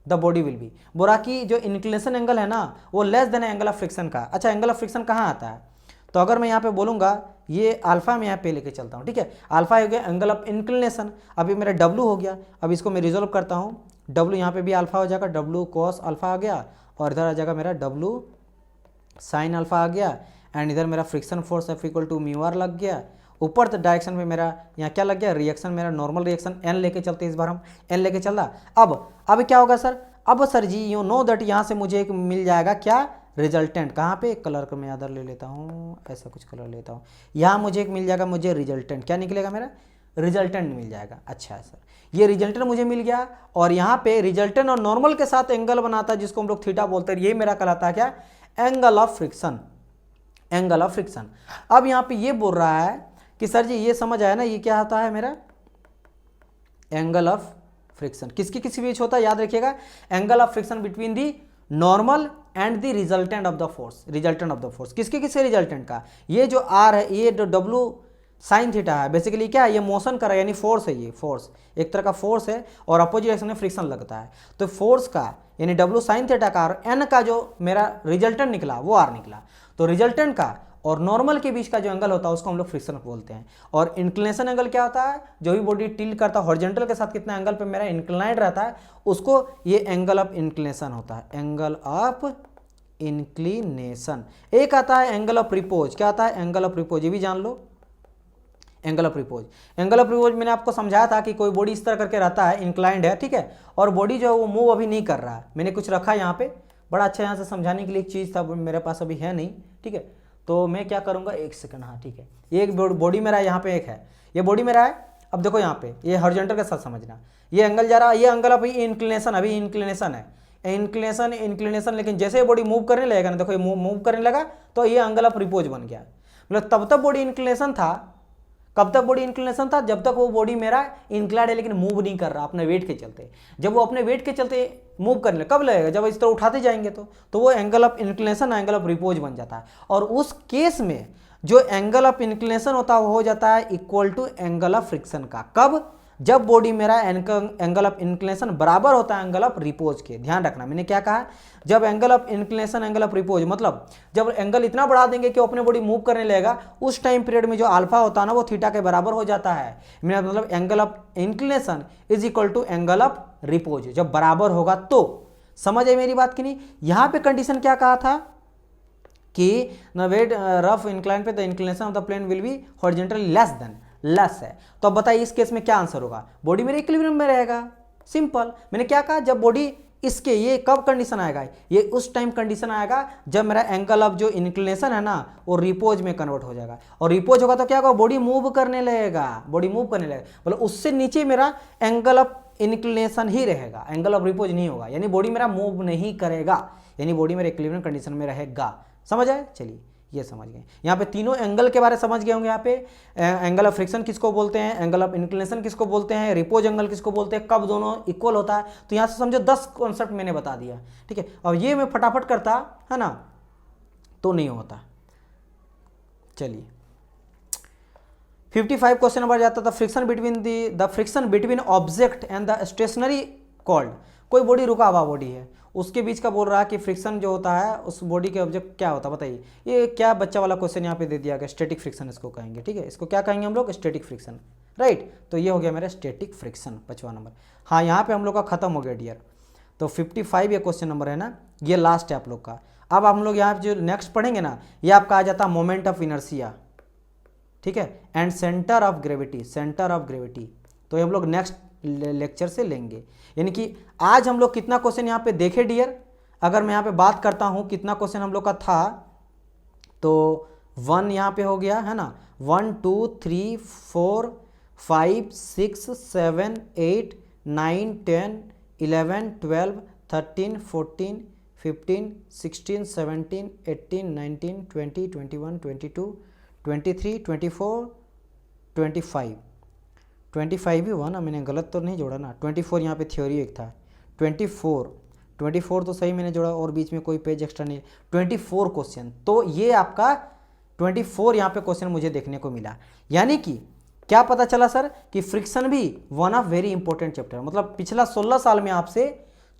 the body will be. बोरा की जो इंक्लिनेशन एंगल है ना वो less than angle of friction का। अच्छा एंगल ऑफ फ्रिक्शन कहाँ आता है, तो अगर मैं यहाँ पे बोलूँगा ये अल्फा में यहाँ पे लेके चलता हूँ, ठीक है, अल्फा हो गया एंगल ऑफ इंक्लिनेशन। अभी मेरा डब्लू हो गया, अब इसको मैं रिजोल्व करता हूँ, डब्लू यहाँ पे भी अल्फा हो जाएगा, डब्लू कॉस अल्फा आ गया, और इधर आ जाएगा मेरा डब्लू साइन अल्फा आ गया, एंड इधर मेरा friction force F equal to mu R लग गया। ऊपर डायरेक्शन में मेरा यहाँ क्या लग गया, रिएक्शन मेरा नॉर्मल रिएक्शन एन लेके चलते, इस बार हम एन लेके चल रहा। अब क्या होगा सर, अब sir ji you know that यहाँ से मुझे एक मिल जाएगा क्या, रिजल्टेंट। कहाँ पे, कलर को मैं अदर ले लेता हूँ, ऐसा कुछ कलर लेता हूँ, यहाँ मुझे एक मिल जाएगा, मुझे रिजल्टेंट क्या निकलेगा, मेरा रिजल्टेंट मिल जाएगा। अच्छा है सर, ये रिजल्टेंट मुझे मिल गया, और यहाँ पे रिजल्टेंट और नॉर्मल के साथ एंगल बनाता है जिसको हम लोग थीटा बोलते हैं, ये मेरा कहलाता है क्या, angle of friction, angle of friction. अब यहाँ पे ये बोल रहा है कि सर जी ये समझ आया ना, ये क्या होता है मेरा एंगल ऑफ फ्रिक्शन, किसके किसी बीच होता है, याद रखिएगा, angle of friction between the normal and the resultant of the force, resultant of the force, किसके किसके रिजल्टेंट का, ये जो आर है, ये जो डब्लू साइन थीटा है, बेसिकली क्या है, ये मोशन कर रहा है, यानी फोर्स है, ये फोर्स एक तरह का फोर्स है, और अपोजिट डायरेक्शन में फ्रिक्शन लगता है, तो फोर्स का यानी डब्लू साइन थीटा का और एन का जो मेरा रिजल्टेंट निकला वो आर निकला, तो रिजल्टेंट का और नॉर्मल के बीच का जो एंगल होता है उसको हम लोग फ्रिक्शन बोलते हैं। और इंक्लिनेशन एंगल क्या होता है, जो भी बॉडी टिल्ट करता है हॉरिजॉन्टल के साथ कितना एंगल पे मेरा इंक्लाइंड रहता है, उसको ये एंगल ऑफ इंक्लिनेशन होता है, एंगल ऑफ इंक्लिनेशन। एक आता है एंगल ऑफ रिपोज, क्या आता है, एंगल ऑफ रिपोज, ये भी जान लो, angle of repose. Angle of repose मैंने आपको समझाया था कि कोई बॉडी इस तरह करके रहता है, इंक्लाइंड है, ठीक है, और बॉडी जो है वो मूव अभी नहीं कर रहा है, मैंने कुछ रखा यहाँ पे, बड़ा अच्छा यहाँ से समझाने के लिए एक चीज़ था, मेरे पास अभी है नहीं, ठीक है, तो मैं क्या करूँगा, एक सेकंड, हाँ ठीक है, ये एक बॉडी मेरा यहाँ पे एक है, ये बॉडी मेरा है, अब देखो यहाँ पे ये हॉरिजॉन्टल के साथ समझना, ये एंगल जा रहा है, ये एंगल अभी इंक्लिनेशन, अभी इंक्लिनेशन है, इंक्लिनेशन इंक्लिनेशन, लेकिन जैसे बॉडी मूव करने लगेगा ना, देखो ये मूव करने लगा तो ये एंगल ऑफ रिपोज बन गया, मतलब तब तक बॉडी इंक्लिनेशन था, कब तक बॉडी इंक्लिनेशन था, जब तक वो बॉडी मेरा इंक्लाइंड है लेकिन मूव नहीं कर रहा अपने वेट के चलते, जब वो अपने वेट के चलते मूव करने कब लगेगा, जब इस तरह उठाते जाएंगे तो वो angle of inclination angle of repose बन जाता है, और उस केस में जो एंगल ऑफ इंक्लिनेशन होता है वो हो जाता है equal to angle of friction का, कब, जब बॉडी मेरा एंगल ऑफ इंक्लिनेशन बराबर होता है एंगल ऑफ रिपोज के। ध्यान रखना मैंने क्या कहा, जब angle of inclination angle of repose, मतलब जब एंगल इतना बढ़ा देंगे कि वो अपने बॉडी मूव करने लगेगा, उस टाइम पीरियड में जो अल्फा होता है ना वो थीटा के बराबर हो जाता है, मेरा मतलब angle of inclination is equal to angle of repose, जब बराबर होगा तो। समझ आई मेरी बात की नहीं, यहाँ पे कंडीशन क्या कहा था कि न वेट रफ इंक्लाइन पे the inclination of the plane will be horizontally less है, तो अब बताइए इस केस में क्या आंसर होगा, बॉडी मेरे इक्विलिब्रियम में रहेगा, सिंपल। मैंने क्या कहा, जब बॉडी इसके, ये कब कंडीशन आएगा, ये उस टाइम कंडीशन आएगा जब मेरा एंगल ऑफ जो इंक्लिनेशन है ना वो रिपोज में कन्वर्ट हो जाएगा, और रिपोज होगा तो क्या होगा, बॉडी मूव करने लगेगा, बॉडी मूव करने लगेगा, मतलब उससे नीचे मेरा एंगल ऑफ इंक्लिनेशन ही रहेगा, एंगल ऑफ रिपोज नहीं होगा, यानी बॉडी मेरा मूव नहीं करेगा, यानी बॉडी मेरे इक्विलिब्रियम कंडीशन में रहेगा। समझ आए, चलिए ये समझ गए, यहाँ पे तीनों एंगल के बारे में समझ गए होंगे। यहाँ पे एंगल ऑफ फ्रिक्शन किसको बोलते हैं, एंगल ऑफ इंक्लिनेशन किसको बोलते हैं, रिपोज एंगल किसको बोलते हैं, कब दोनों इक्वल होता है, तो यहाँ से समझो 10 कॉन्सेप्ट मैंने बता दिया, ठीक है। और ये मैं फटाफट करता है ना तो नहीं होता। चलिए 55 क्वेश्चन नंबर जाता था, friction between the friction between object and the stationary called, कोई बॉडी रुका हुआ बॉडी है उसके बीच का बोल रहा है कि फ्रिक्शन जो होता है उस बॉडी के ऑब्जेक्ट क्या होता है, बताइए। ये क्या बच्चा वाला क्वेश्चन यहाँ पे दे दिया गया, स्टैटिक फ्रिक्शन इसको कहेंगे, ठीक है, इसको क्या कहेंगे हम लोग, स्टैटिक फ्रिक्शन, राइट। तो ये हो गया मेरा स्टैटिक फ्रिक्शन 55 नंबर। हाँ यहाँ पे हम लोग का खत्म हो गया डियर, तो 55 ये क्वेश्चन नंबर है ना, ये लास्ट है आप लोग का। अब हम लोग यहाँ जो नेक्स्ट पढ़ेंगे ना, ये आपका आ जाता है मोमेंट ऑफ इनर्शिया, ठीक है, and centre of gravity, centre of gravity, तो ये हम लोग नेक्स्ट लेक्चर से लेंगे। यानी कि आज हम लोग कितना क्वेश्चन यहाँ पे देखे डियर, अगर मैं यहाँ पे बात करता हूँ कितना क्वेश्चन हम लोग का था, तो 1 यहाँ पे हो गया है ना, 1 2 3 4 5 6 7 8 9 10 11 12 13 14 15 16 17 18 19 20 21 22 23 24 25 25 भी हुआ ना, मैंने गलत तो नहीं जोड़ा ना, 24 यहाँ पे थ्योरी एक था, 24 तो सही मैंने जोड़ा, और बीच में कोई पेज एक्स्ट्रा नहीं, 24 क्वेश्चन, तो ये आपका 24 यहाँ पे क्वेश्चन मुझे देखने को मिला। यानी कि क्या पता चला सर कि फ्रिक्शन भी one of very important chapter, मतलब पिछला 16 साल में आपसे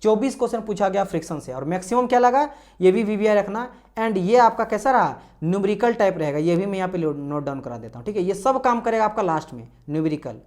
24 क्वेश्चन पूछा गया फ्रिक्शन से, और मैक्सिमम क्या लगा ये भी वीवीआई रखना। एंड ये आपका कैसा रहा, न्यूमेरिकल टाइप रहेगा, ये भी मैं यहाँ पे नोट डाउन करा देता हूँ, ठीक है। ये सब काम करेगा आपका लास्ट में न्यूमेरिकल,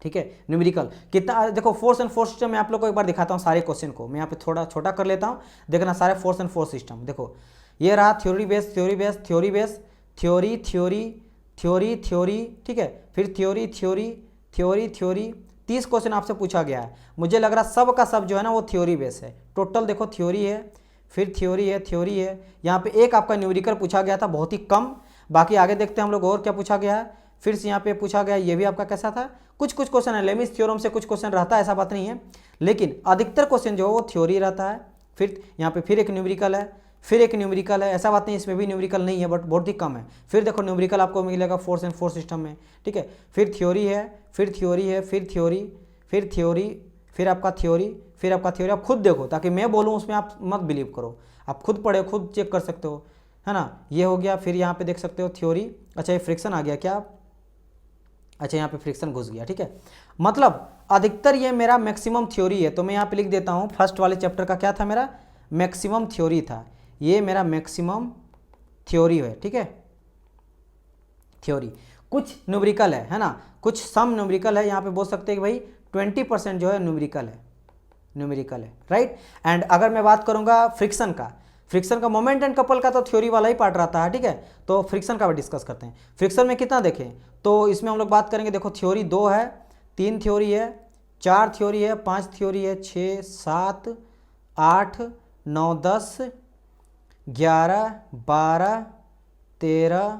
ठीक है। न्यूमेरिकल कितना, देखो फोर्स एंड फोर्स सिस्टम में आप लोग को एक बार दिखाता हूँ सारे क्वेश्चन को, मैं यहाँ पे थोड़ा छोटा कर लेता हूँ, देखना सारे फोर्स एंड फोर्स सिस्टम। देखो ये रहा theory base, theory base, theory base, theory theory theory theory, ठीक है, फिर theory theory theory theory. 30 question आपसे पूछा गया है, मुझे लग रहा सब का सब जो है ना वो थ्योरी बेस है। टोटल देखो थ्योरी है, फिर थ्योरी है, थ्योरी है, यहाँ पे एक आपका न्यूमेरिकल पूछा गया था बहुत ही कम। बाकी आगे देखते हैं हम लोग और क्या पूछा गया है। फिर से यहाँ पे पूछा गया, ये भी आपका कैसा था, कुछ कुछ क्वेश्चन है लेमिस थ्योरम से कुछ क्वेश्चन रहता है, ऐसा बात नहीं है, लेकिन अधिकतर क्वेश्चन जो है वो थ्योरी रहता है। फिर यहाँ पे फिर एक न्यूमेरिकल है, फिर एक न्यूमेरिकल है, ऐसा बात नहीं इसमें भी न्यूमेरिकल नहीं है बट बहुत ही कम है। फिर देखो न्यूमेरिकल आपको मिलेगा फोर्स एंड फोर्स सिस्टम में, ठीक है। फिर थ्योरी है, फिर थ्योरी है, फिर थ्योरी, फिर थ्योरी, फिर आपका थ्योरी, फिर आपका थ्योरी। आप खुद देखो, ताकि मैं बोलूँ उसमें आप मत बिलीव करो, आप खुद पढ़े, खुद चेक कर सकते हो, है ना। ये हो गया, फिर यहाँ पे देख सकते हो थ्योरी। अच्छा ये फ्रिक्शन आ गया क्या, अच्छा यहाँ पे फ्रिक्शन घुस गया, ठीक है। मतलब अधिकतर ये मेरा मैक्सिमम थ्योरी है, तो मैं यहाँ पे लिख देता हूँ फर्स्ट वाले चैप्टर का क्या था, मेरा मैक्सिमम थ्योरी था, ये मेरा मैक्सिमम थ्योरी है, ठीक है। थ्योरी कुछ न्यूमेरिकल है ना, कुछ सम न्यूमेरिकल है, यहाँ पे बोल सकते हैं कि भाई 20% जो है न्यूमेरिकल है, न्यूमेरिकल है, राइट। एंड अगर मैं बात करूँगा फ्रिक्शन का, फ्रिक्शन का मोमेंट एंड कपल का तो थ्योरी वाला ही पार्ट रहता है, ठीक है। तो फ्रिक्शन का भी डिस्कस करते हैं। फ्रिक्शन में कितना देखें, तो इसमें हम लोग बात करेंगे, देखो थ्योरी 2 है, 3 थ्योरी है, 4 थ्योरी है, 5 थ्योरी है, 6 7 8 9 10 11 12 13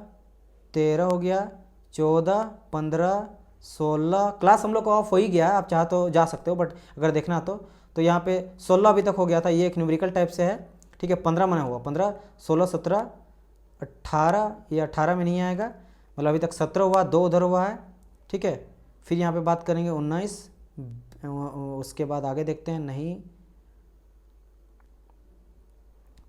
13 हो गया, 14 15 16। क्लास हम लोग को ऑफ हो ही गया है, आप चाहे तो जा सकते हो, बट अगर देखना तो यहाँ पे 16 अभी तक हो गया था, ये एक न्यूमेरिकल टाइप से है, ठीक है। 15 मना हुआ, 15 16 17 18, ये 18 में नहीं आएगा, मतलब अभी तक 17 हुआ, 2 उधर हुआ है, ठीक है। फिर यहाँ पे बात करेंगे 19, उसके बाद आगे देखते हैं, नहीं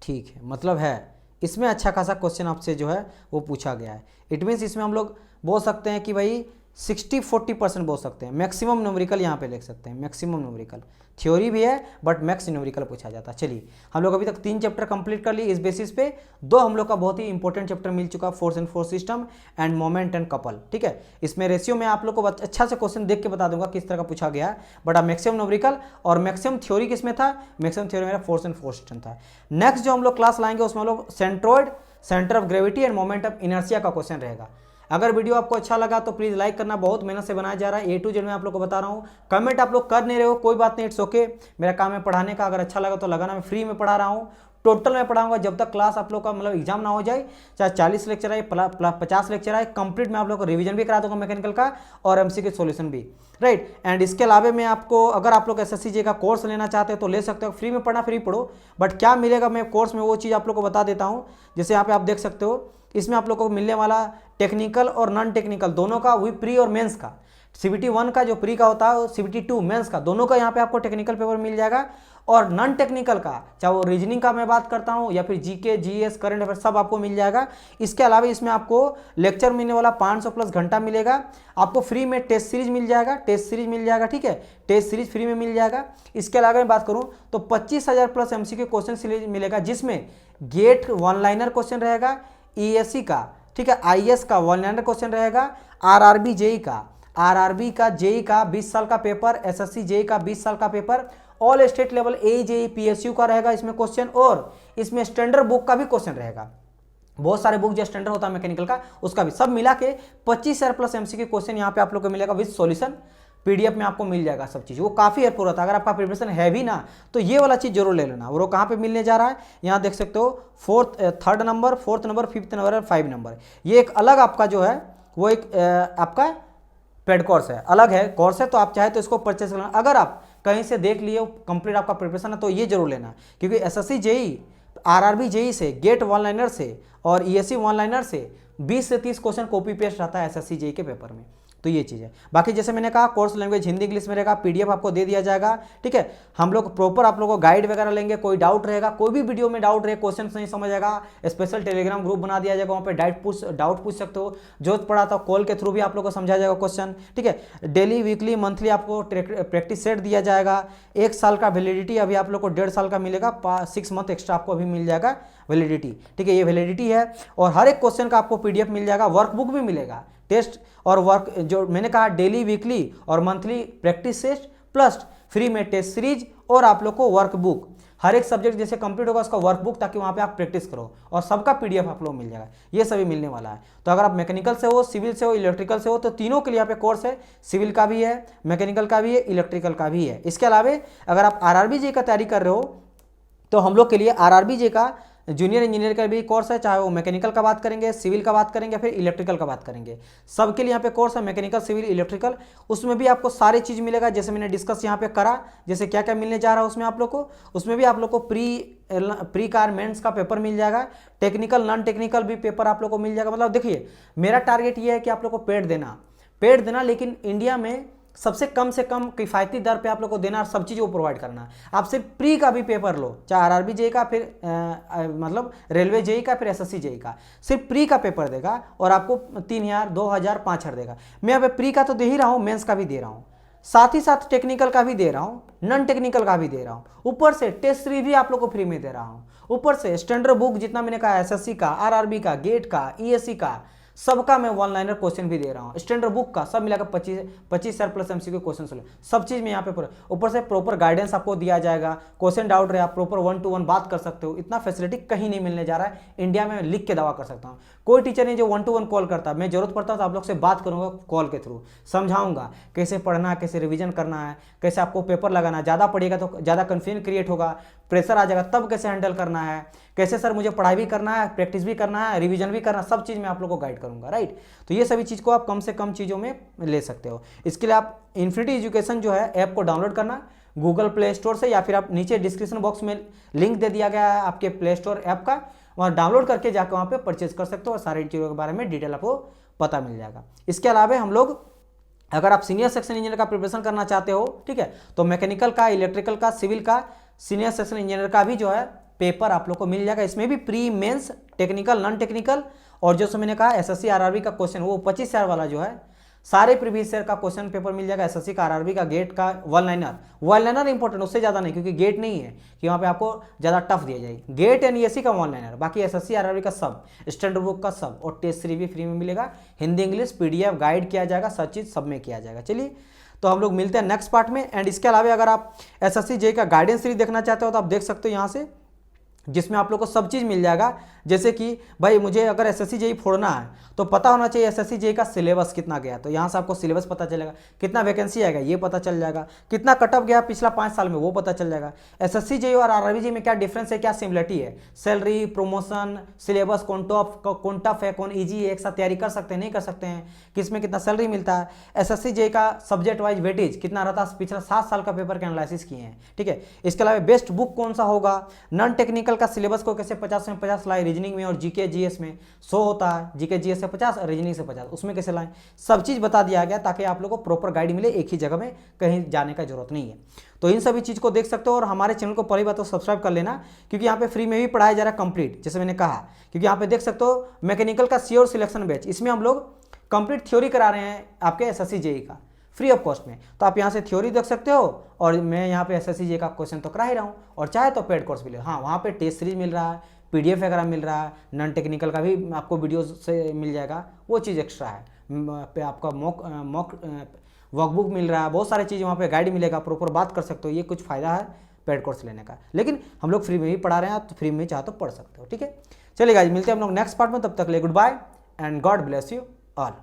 ठीक है, मतलब है इसमें अच्छा खासा क्वेश्चन आपसे जो है वो पूछा गया है। इट मीन्स इसमें हम लोग बोल सकते हैं कि भाई 60-40% बोल सकते हैं। मैक्सिमम न्यूमेरिकल यहाँ पे लिख सकते हैं, मैक्सिमम न्यूमेरिकल। थ्योरी भी है बट मैक्स न्यूमेरिकल पूछा जाता है। चलिए हम लोग अभी तक 3 चैप्टर कंप्लीट कर लिए, इस बेसिस पे 2 हम लोग का बहुत ही इंपॉर्टेंट चैप्टर मिल चुका, force and force system end moment and couple, ठीक है। इसमें रेशियो में आप लोग को अच्छा से क्वेश्चन देख के बता दूंगा किस तरह का पूछा गया है, बट अब मैक्सिमम न्यूमेरिकल और मैक्सिमम थ्योरी किसमें था, मैक्सिमम थ्योरी मेरा फोर्स एंड फोर्स सिस्टम था। नेक्स्ट जो हम लोग क्लास लाएंगे उसमें हम लोग centroid, centre of gravity end moment of inertia का क्वेश्चन रहेगा। अगर वीडियो आपको अच्छा लगा तो प्लीज़ लाइक करना, बहुत मेहनत से बनाया जा रहा है, A to Z मैं आप लोग को बता रहा हूँ। कमेंट आप लोग कर नहीं रहे हो, कोई बात नहीं, इट्स ओके, मेरा काम है पढ़ाने का। अगर अच्छा लगा तो लगाना, मैं फ्री में पढ़ा रहा हूँ, टोटल में पढ़ाऊंगा जब तक क्लास आप लोग का मतलब एग्जाम ना हो जाए, चाहे 40 लेक्चर आए 50 लेक्चर आए, कंप्लीट मैं आप लोग को रिवीजन भी करा दूंगा मैकेनिकल का और एमसी के सॉल्यूशन भी, राइट। एंड इसके अलावा मैं आपको, अगर आप लोग एसएससी का कोर्स लेना चाहते हो तो ले सकते हो, फ्री में पढ़ना फ्री पढ़ो, बट क्या मिलेगा मैं कोर्स में वो चीज़ आप लोग को बता देता हूँ। जैसे यहाँ पे आप देख सकते हो, इसमें आप लोग को मिलने वाला टेक्निकल और नॉन टेक्निकल दोनों का, वही प्री और मेंस का, CBT 1 का जो प्री का होता है और CBT 2 मेंस का, दोनों का यहाँ पे आपको टेक्निकल पेपर मिल जाएगा। और नॉन टेक्निकल का, चाहे वो रीजनिंग का मैं बात करता हूँ या फिर जीके जीएस करंट अफेयर, सब आपको मिल जाएगा। इसके अलावा इसमें आपको लेक्चर मिलने वाला 500 प्लस घंटा मिलेगा, आपको फ्री में टेस्ट सीरीज मिल जाएगा, टेस्ट सीरीज मिल जाएगा, ठीक है, टेस्ट सीरीज फ्री में मिल जाएगा। इसके अलावा मैं बात करूँ तो 25,000 प्लस MCQ क्वेश्चन सीरीज मिलेगा, जिसमें गेट वन लाइनर क्वेश्चन रहेगा, ESE का, ठीक है, IS का वन लाइनर क्वेश्चन रहेगा, RRB जेई का, RRB का जेई का 20 साल का पेपर, SSC जेई का 20 साल का paper, all state level AJE PSU का रहेगा इसमें क्वेश्चन, और इसमें स्टैंडर्ड बुक का भी क्वेश्चन रहेगा। बहुत सारे बुक जो स्टैंडर्ड होता है मैकेनिकल का, उसका भी सब मिला के 25,000 प्लस MCQ क्वेश्चन यहाँ पे आप लोग को मिलेगा विद सॉल्यूशन। PDF में आपको मिल जाएगा सब चीज़, वो काफ़ी हेल्पफुल होता है। अगर आपका प्रिपरेशन है भी ना तो ये वाला चीज़ जरूर ले लेना। और वो कहाँ पे मिलने जा रहा है, यहाँ देख सकते हो, 3rd number, 4th number, 5th number और 5 नंबर। ये एक अलग आपका जो है वो एक आपका पेड कोर्स है, अलग है कोर्स है, तो आप चाहे तो इसको परचेस करना। अगर आप कहीं से देख लिए कंप्लीट आपका प्रिपरेशन है तो ये जरूर लेना, क्योंकि SSC जेई, RRB जेई से, गेट वन लाइनर से और ESE वन लाइनर से 20 से 30 क्वेश्चन कॉपी पेस्ट रहता है SSC जेई के पेपर में। तो ये चीज़ है। बाकी जैसे मैंने कहा कोर्स लैंग्वेज हिंदी इंग्लिश में रहेगा, पीडीएफ आपको दे दिया जाएगा, ठीक है। हम लोग प्रॉपर आप लोगों को गाइड वगैरह लेंगे, कोई डाउट रहेगा, कोई भी वीडियो में डाउट रहे, क्वेश्चन नहीं समझ आएगा, स्पेशल टेलीग्राम ग्रुप बना दिया जाएगा, वहाँ पे डाउट पूछ सकते हो, जो पढ़ा था कॉल के थ्रू भी आप लोग को समझा जाएगा क्वेश्चन, ठीक है। डेली वीकली मंथली आपको प्रैक्टिस सेट दिया जाएगा। 1 साल का वैलिडिटी, अभी आप लोग को 1.5 साल का मिलेगा, 6 मंथ एक्स्ट्रा आपको अभी मिल जाएगा वैलिडिटी, ठीक है। ये वैलिडिटी है और हर एक क्वेश्चन का आपको पीडीएफ मिल जाएगा, वर्कबुक भी मिलेगा, टेस्ट और वर्क जो मैंने कहा डेली वीकली और monthly practice test plus free में टेस्ट सीरीज और आप लोग को वर्कबुक, हर एक सब्जेक्ट जैसे कंप्लीट होगा उसका वर्कबुक, ताकि वहाँ पे आप प्रैक्टिस करो और सबका पीडीएफ आप लोग मिल जाएगा। ये सभी मिलने वाला है। तो अगर आप मैकेनिकल से हो, सिविल से हो, इलेक्ट्रिकल से हो, तो तीनों के लिए यहाँ पे कोर्स है, सिविल का भी है, मैकेनिकल का भी है, इलेक्ट्रिकल का भी है। इसके अलावा अगर आप आरआरबी का तैयारी कर रहे हो तो हम लोग के लिए आरआरबी का जूनियर इंजीनियर का भी कोर्स है, चाहे वो मैकेनिकल का बात करेंगे, सिविल का बात करेंगे, फिर इलेक्ट्रिकल का बात करेंगे, सबके लिए यहाँ पे कोर्स है, मैकेनिकल, सिविल, इलेक्ट्रिकल। उसमें भी आपको सारी चीज़ मिलेगा, जैसे मैंने डिस्कस यहाँ पे करा, जैसे क्या क्या मिलने जा रहा है उसमें आप लोग को, उसमें भी आप लोग को प्री कार मेंस का पेपर मिल जाएगा, टेक्निकल नॉन टेक्निकल भी पेपर आप लोग को मिल जाएगा। मतलब देखिए मेरा टारगेट ये है कि आप लोग को पेड देना, लेकिन इंडिया में सबसे कम से कम किफ़ायती दर पे आप लोग को देना और सब चीज़ वो प्रोवाइड करना। आप सिर्फ प्री का भी पेपर लो, चाहे आरआरबी जेई का, फिर मतलब रेलवे जेई का, फिर एसएससी जेई का, सिर्फ प्री का पेपर देगा और आपको 3000, 2000, 5000 देगा। मैं यहाँ पे प्री का तो दे ही रहा हूँ, मेंस का भी दे रहा हूँ, साथ ही साथ टेक्निकल का भी दे रहा हूँ, नॉन टेक्निकल का भी दे रहा हूँ, ऊपर से टेस्ट सीरीज भी आप लोग को फ्री में दे रहा हूँ, ऊपर से स्टैंडर्ड बुक जितना मैंने कहा एसएससी का, आरआरबी का, गेट का, ईएससी का, सबका मैं वन लाइनर क्वेश्चन भी दे रहा हूँ, स्टैंडर्ड बुक का सब मिलाकर 25,000 प्लस एमसीक्यू क्वेश्चन सब चीज़ में यहाँ पे ऊपर से प्रॉपर गाइडेंस आपको दिया जाएगा। क्वेश्चन डाउट रहे आप प्रॉपर 1-to-1 बात कर सकते हो। इतना फैसिलिटी कहीं नहीं मिलने जा रहा है इंडिया में, लिख के दावा कर सकता हूँ। कोई टीचर नहीं जो 1-to-1 कॉल करता, मैं जरूरत पड़ता तो आप लोग से बात करूँगा कॉल के थ्रू, समझाऊंगा कैसे पढ़ना है, कैसे रिविजन करना है, कैसे आपको पेपर लगाना है, ज़्यादा पढ़िएगा तो ज़्यादा कन्फ्यूजन क्रिएट होगा, प्रेशर आ जाएगा, तब कैसे हैंडल करना है, कैसे सर मुझे पढ़ाई भी करना है, प्रैक्टिस भी करना है, रिवीजन भी करना, सब चीज़ मैं आप लोग को गाइड करूंगा, राइट। तो ये सभी चीज़ को आप कम से कम चीज़ों में ले सकते हो। इसके लिए आप इन्फिनिटी एजुकेशन जो है ऐप को डाउनलोड करना गूगल प्ले स्टोर से, या फिर आप नीचे डिस्क्रिप्शन बॉक्स में लिंक दे दिया गया है आपके प्ले स्टोर ऐप का, वहाँ डाउनलोड करके जाकर वहाँ पे परचेज कर सकते हो और सारी चीज़ों के बारे में डिटेल आपको पता मिल जाएगा। इसके अलावा हम लोग अगर आप सीनियर सेक्शन इंजीनियर का प्रिपरेशन करना चाहते हो, ठीक है, तो मैकेनिकल का, इलेक्ट्रिकल का, सिविल का, सीनियर सेक्शन इंजीनियर का भी जो है पेपर आप लोग को मिल जाएगा। इसमें भी pre, mains, technical, non technical और जो मैंने कहा एसएससी आरआरबी का क्वेश्चन वो 25,000 वाला जो है सारे प्रीवियस ईयर का क्वेश्चन पेपर मिल जाएगा। एसएससी का, आरआरबी का, गेट का, वन लाइनर इंपॉर्टेंट, उससे ज़्यादा नहीं, क्योंकि गेट नहीं है कि वहाँ पे आपको ज़्यादा टफ दिया जाएगी। गेट एंड ईएससी का वन लाइनर, बाकी एसएससी आरआरबी का सब, स्टैंडर्ड बुक का सब और टेस्ट सीरीज भी फ्री में मिलेगा। हिंदी इंग्लिश पीडीएफ गाइड किया जाएगा, सब चीज़ सब में किया जाएगा। चलिए तो हम लोग मिलते हैं नेक्स्ट पार्ट में। एंड इसके अलावा अगर आप एसएससी जेई का गाइडेंस सीरीज देखना चाहते हो तो आप देख सकते हो यहाँ से, जिसमें आप लोग को सब चीज़ मिल जाएगा। जैसे कि भाई मुझे अगर एसएससी जेई फोड़ना है तो पता होना चाहिए एसएससी जेई का सिलेबस कितना गया, तो यहाँ से आपको सिलेबस पता चलेगा, कितना वैकेंसी आएगा ये पता चल जाएगा, कितना कटअप गया पिछला 5 साल में वो पता चल जाएगा। एसएससी जेई और आरआरबी जेई में क्या डिफरेंस है, क्या सिमिलरिटी है, सैलरी, प्रमोशन, सिलेबस, कौन टफ है, कौन ईजी है, एक साथ तैयारी कर सकते हैं नहीं कर सकते हैं, किसमें कितना सैलरी मिलता है। एसएससी जेई का सब्जेक्ट वाइज वेटेज कितना रहता है, पिछला 7 साल का पेपर के एनालिसिस किए हैं, ठीक है। इसके अलावा बेस्ट बुक कौन सा होगा, नॉन टेक्निकल का सिलेबस को कैसे 50 में 50 लाए, रीजनिंग में और जीके जीएस में 100 होता है, जीके जीएस से 50 और रीजनिंग से 50, उसमें कैसे लाएं, सब चीज़ बता दिया गया ताकि आप लोगों को प्रॉपर गाइड मिले, एक ही जगह में कहीं जाने का जरूरत नहीं है। तो इन सभी चीज़ को देख सकते हो और हमारे चैनल को पहली बात तो सब्सक्राइब कर लेना, क्योंकि यहाँ पे फ्री में भी पढ़ाया जा रहा है कंप्लीट, जैसे मैंने कहा। क्योंकि यहाँ पे देख सकते हो मैकेनिकल का श्योर सिलेक्शन बैच, इसमें हम लोग कंप्लीट थ्योरी करा रहे हैं आपके एसएससी जेई का फ्री ऑफ कॉस्ट में। तो आप यहाँ से थ्योरी देख सकते हो और मैं यहाँ पे एसएससी जेई का क्वेश्चन तो करा ही रहा हूँ, और चाहे तो पेड कोर्स भी ले। हाँ, वहाँ पे टेस्ट सीरीज मिल रहा है, पीडीएफ वगैरह मिल रहा है, नॉन टेक्निकल का भी आपको वीडियो से मिल जाएगा, वो चीज़ एक्स्ट्रा है। पे आपका मॉक वर्कबुक मिल रहा है, बहुत सारी चीज़ वहाँ पे गाइड मिलेगा, प्रॉपर बात कर सकते हो। ये कुछ फ़ायदा है पेड कोर्स लेने का, लेकिन हम लोग फ्री में ही पढ़ा रहे हैं, आप तो फ्री में चाहे तो पढ़ सकते हो, ठीक है। चलिए गाइस, मिलते हैं हम लोग नेक्स्ट पार्ट में, तब तक ले good bye and God bless you all.